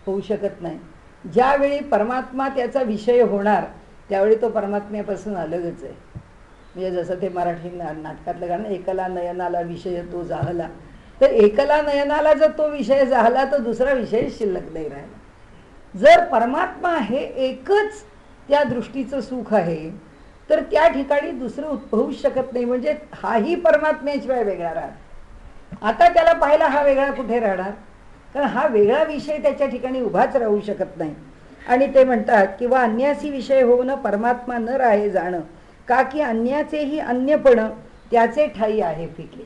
होऊ शकत नाही. ज्यावेळी परमात्मा त्याचा विषय होणार त्यावेळी तो परमात्म्यापासून अलगच आहे. म्हणजे जसं ते मराठी नाटकातलं गाणं, एकला नयनाला विषय तो जाहला, तर एकला नयनाला जर तो विषय जाहला तर दुसरा विषय शिल्लक नाही राहिला. जर परमात्मा हे एकच त्या दृष्टीचं सुख आहे तर त्या ठिकाणी दुसरं उद्भवूच शकत नाही. म्हणजे हाही परमात्म्याशिवाय वेगळा राहत. आता त्याला पाहायला हा वेगळा कुठे राहणार, कारण हा वेगळा विषय त्याच्या ठिकाणी उभाच राहू शकत नाही. आणि ते म्हणतात किंवा अन्यासी विषय होऊन परमात्मा न राहे जाणं, का की अन्याचेही अन्यपण त्याचे ठाई आहे फिके.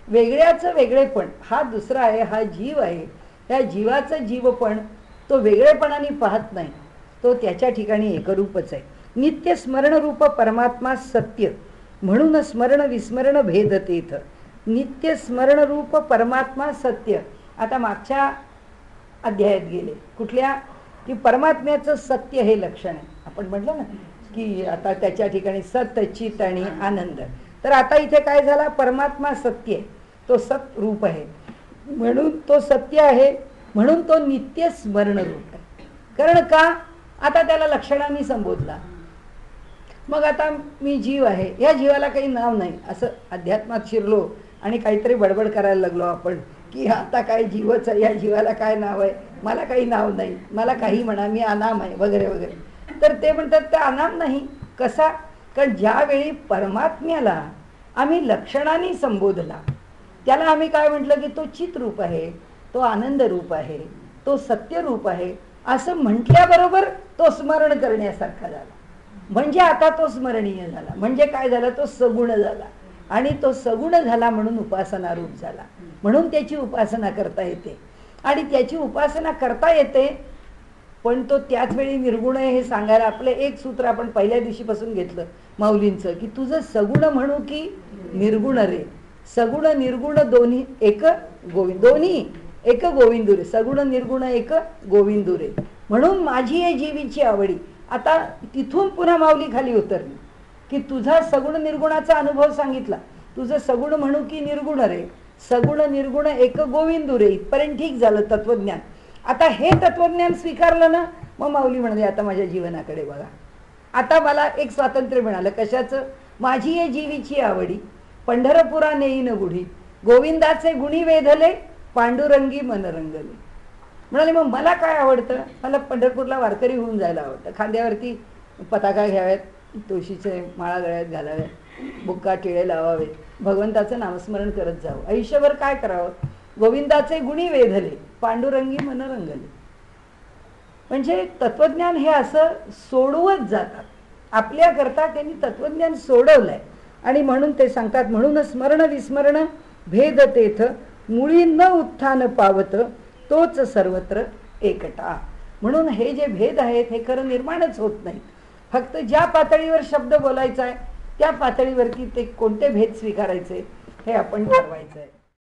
वेगळ्याचं वेगळेपण हा दुसरा आहे, हा जीव आहे. त्या जीवाचं जीवपण तो वेगळेपणाने पाहत नाही, तो त्याच्या ठिकाणी एकरूपच आहे. नित्य स्मरणरूप परमात्मा सत्य, म्हणून स्मरण विस्मरण भेद तेथ. नित्य स्मरणरूप परमात्मा सत्य. आता मागच्या अध्यायात गेले कुठल्या, की परमात्म्याचं सत्य हे लक्षण आहे. आपण म्हटलं ना की आता त्याच्या ठिकाणी सत चित आणि आनंद. तर आता इथे काय झाला, परमात्मा सत्य आहे, तो सत रूप आहे म्हणून तो सत्य आहे, म्हणून तो नित्य स्मरण रूप आहे. कारण का, आता त्याला लक्षणांनी संबोधला. मग आता मी जीव आहे, या जीवाला काही नाव नाही असं अध्यात्मात शिरलो आणि काहीतरी बडबड करायला लागलो आपण की आता काय जीवच आहे, या जीवाला काय नाव आहे, मला काही नाव नाही, मला काही म्हणा, मी अनाम आहे वगैरे वगैरे. तर ते म्हणतात ते अनाम नाही. कसा, कारण ज्यावेळी परमात्म्याला आम्ही लक्षणांनी संबोधला त्याला आम्ही काय म्हटलं की तो चित्रूप आहे, तो आनंद रूप आहे, तो सत्य रूप आहे असं म्हटल्याबरोबर तो स्मरण करण्यासारखा झाला. म्हणजे आता तो स्मरणीय झाला. म्हणजे काय झालं, तो सगुण झाला. आणि तो सगुण झाला म्हणून उपासना रूप झाला, म्हणून त्याची उपासना करता येते. आणि त्याची उपासना करता येते पण तो त्याच वेळी निर्गुण आहे हे सांगायला आपलं एक सूत्र आपण पहिल्या दिवशीपासून घेतलं माऊलींचं, की तुझं सगुण म्हणू की निर्गुण रे. सगुण निर्गुण दोन्ही एक गोविंद, दोन्ही एक गोविंदुरे. सगुण निर्गुण एक गोविंदुरे, म्हणून माझी आहे जीवीची आवडी. आता तिथून पुन्हा माऊली खाली उतरली की तुझा सगुण निर्गुणाचा अनुभव सांगितला. तुझं सगुण म्हणू की निर्गुण रे, सगुण निर्गुण एक गोविंदुरे, इथपर्यंत ठीक झालं तत्वज्ञान. आता हे तत्वज्ञान स्वीकारलं ना, मग माऊली म्हणाली आता माझ्या जीवनाकडे बघा. आता मला एक स्वातंत्र्य मिळालं. कशाचं, माझी आहे जीवीची आवडी, पंढरपुरा नेईन गुढी, गोविंदाचे गुणी वेधले, पांडुरंगी मनरंगले. म्हणाले मग मला काय आवडतं, मला पंढरपूरला वारकरी होऊन जायला आवडतं. खांद्यावरती पताका घ्याव्यात, तुळशीचे माळा गळ्यात घालाव्यात, बुक्का टिळे लावावेत, भगवंताचं नामस्मरण करत जावं. आयुष्यभर काय करावं, गोविंदाचे गुणी वेधले, पांडुरंगी मनरंगले. म्हणजे तत्वज्ञान हे असं सोडवत जातात. आपल्याकरता त्यांनी तत्वज्ञान सोडवलंय. आणि म्हणून ते सांगतात, म्हणून स्मरण विस्मरण भेद तेथ, मुळी न उत्थान पावत, तोच सर्वत्र एकटा. म्हणून हे जे भेद आहेत हे खरं निर्माणच होत नाहीत. फक्त ज्या पातळीवर शब्द बोलायचा आहे त्या पातळीवरती ते कोणते भेद स्वीकारायचे हे आपण ठरवायचं आहे.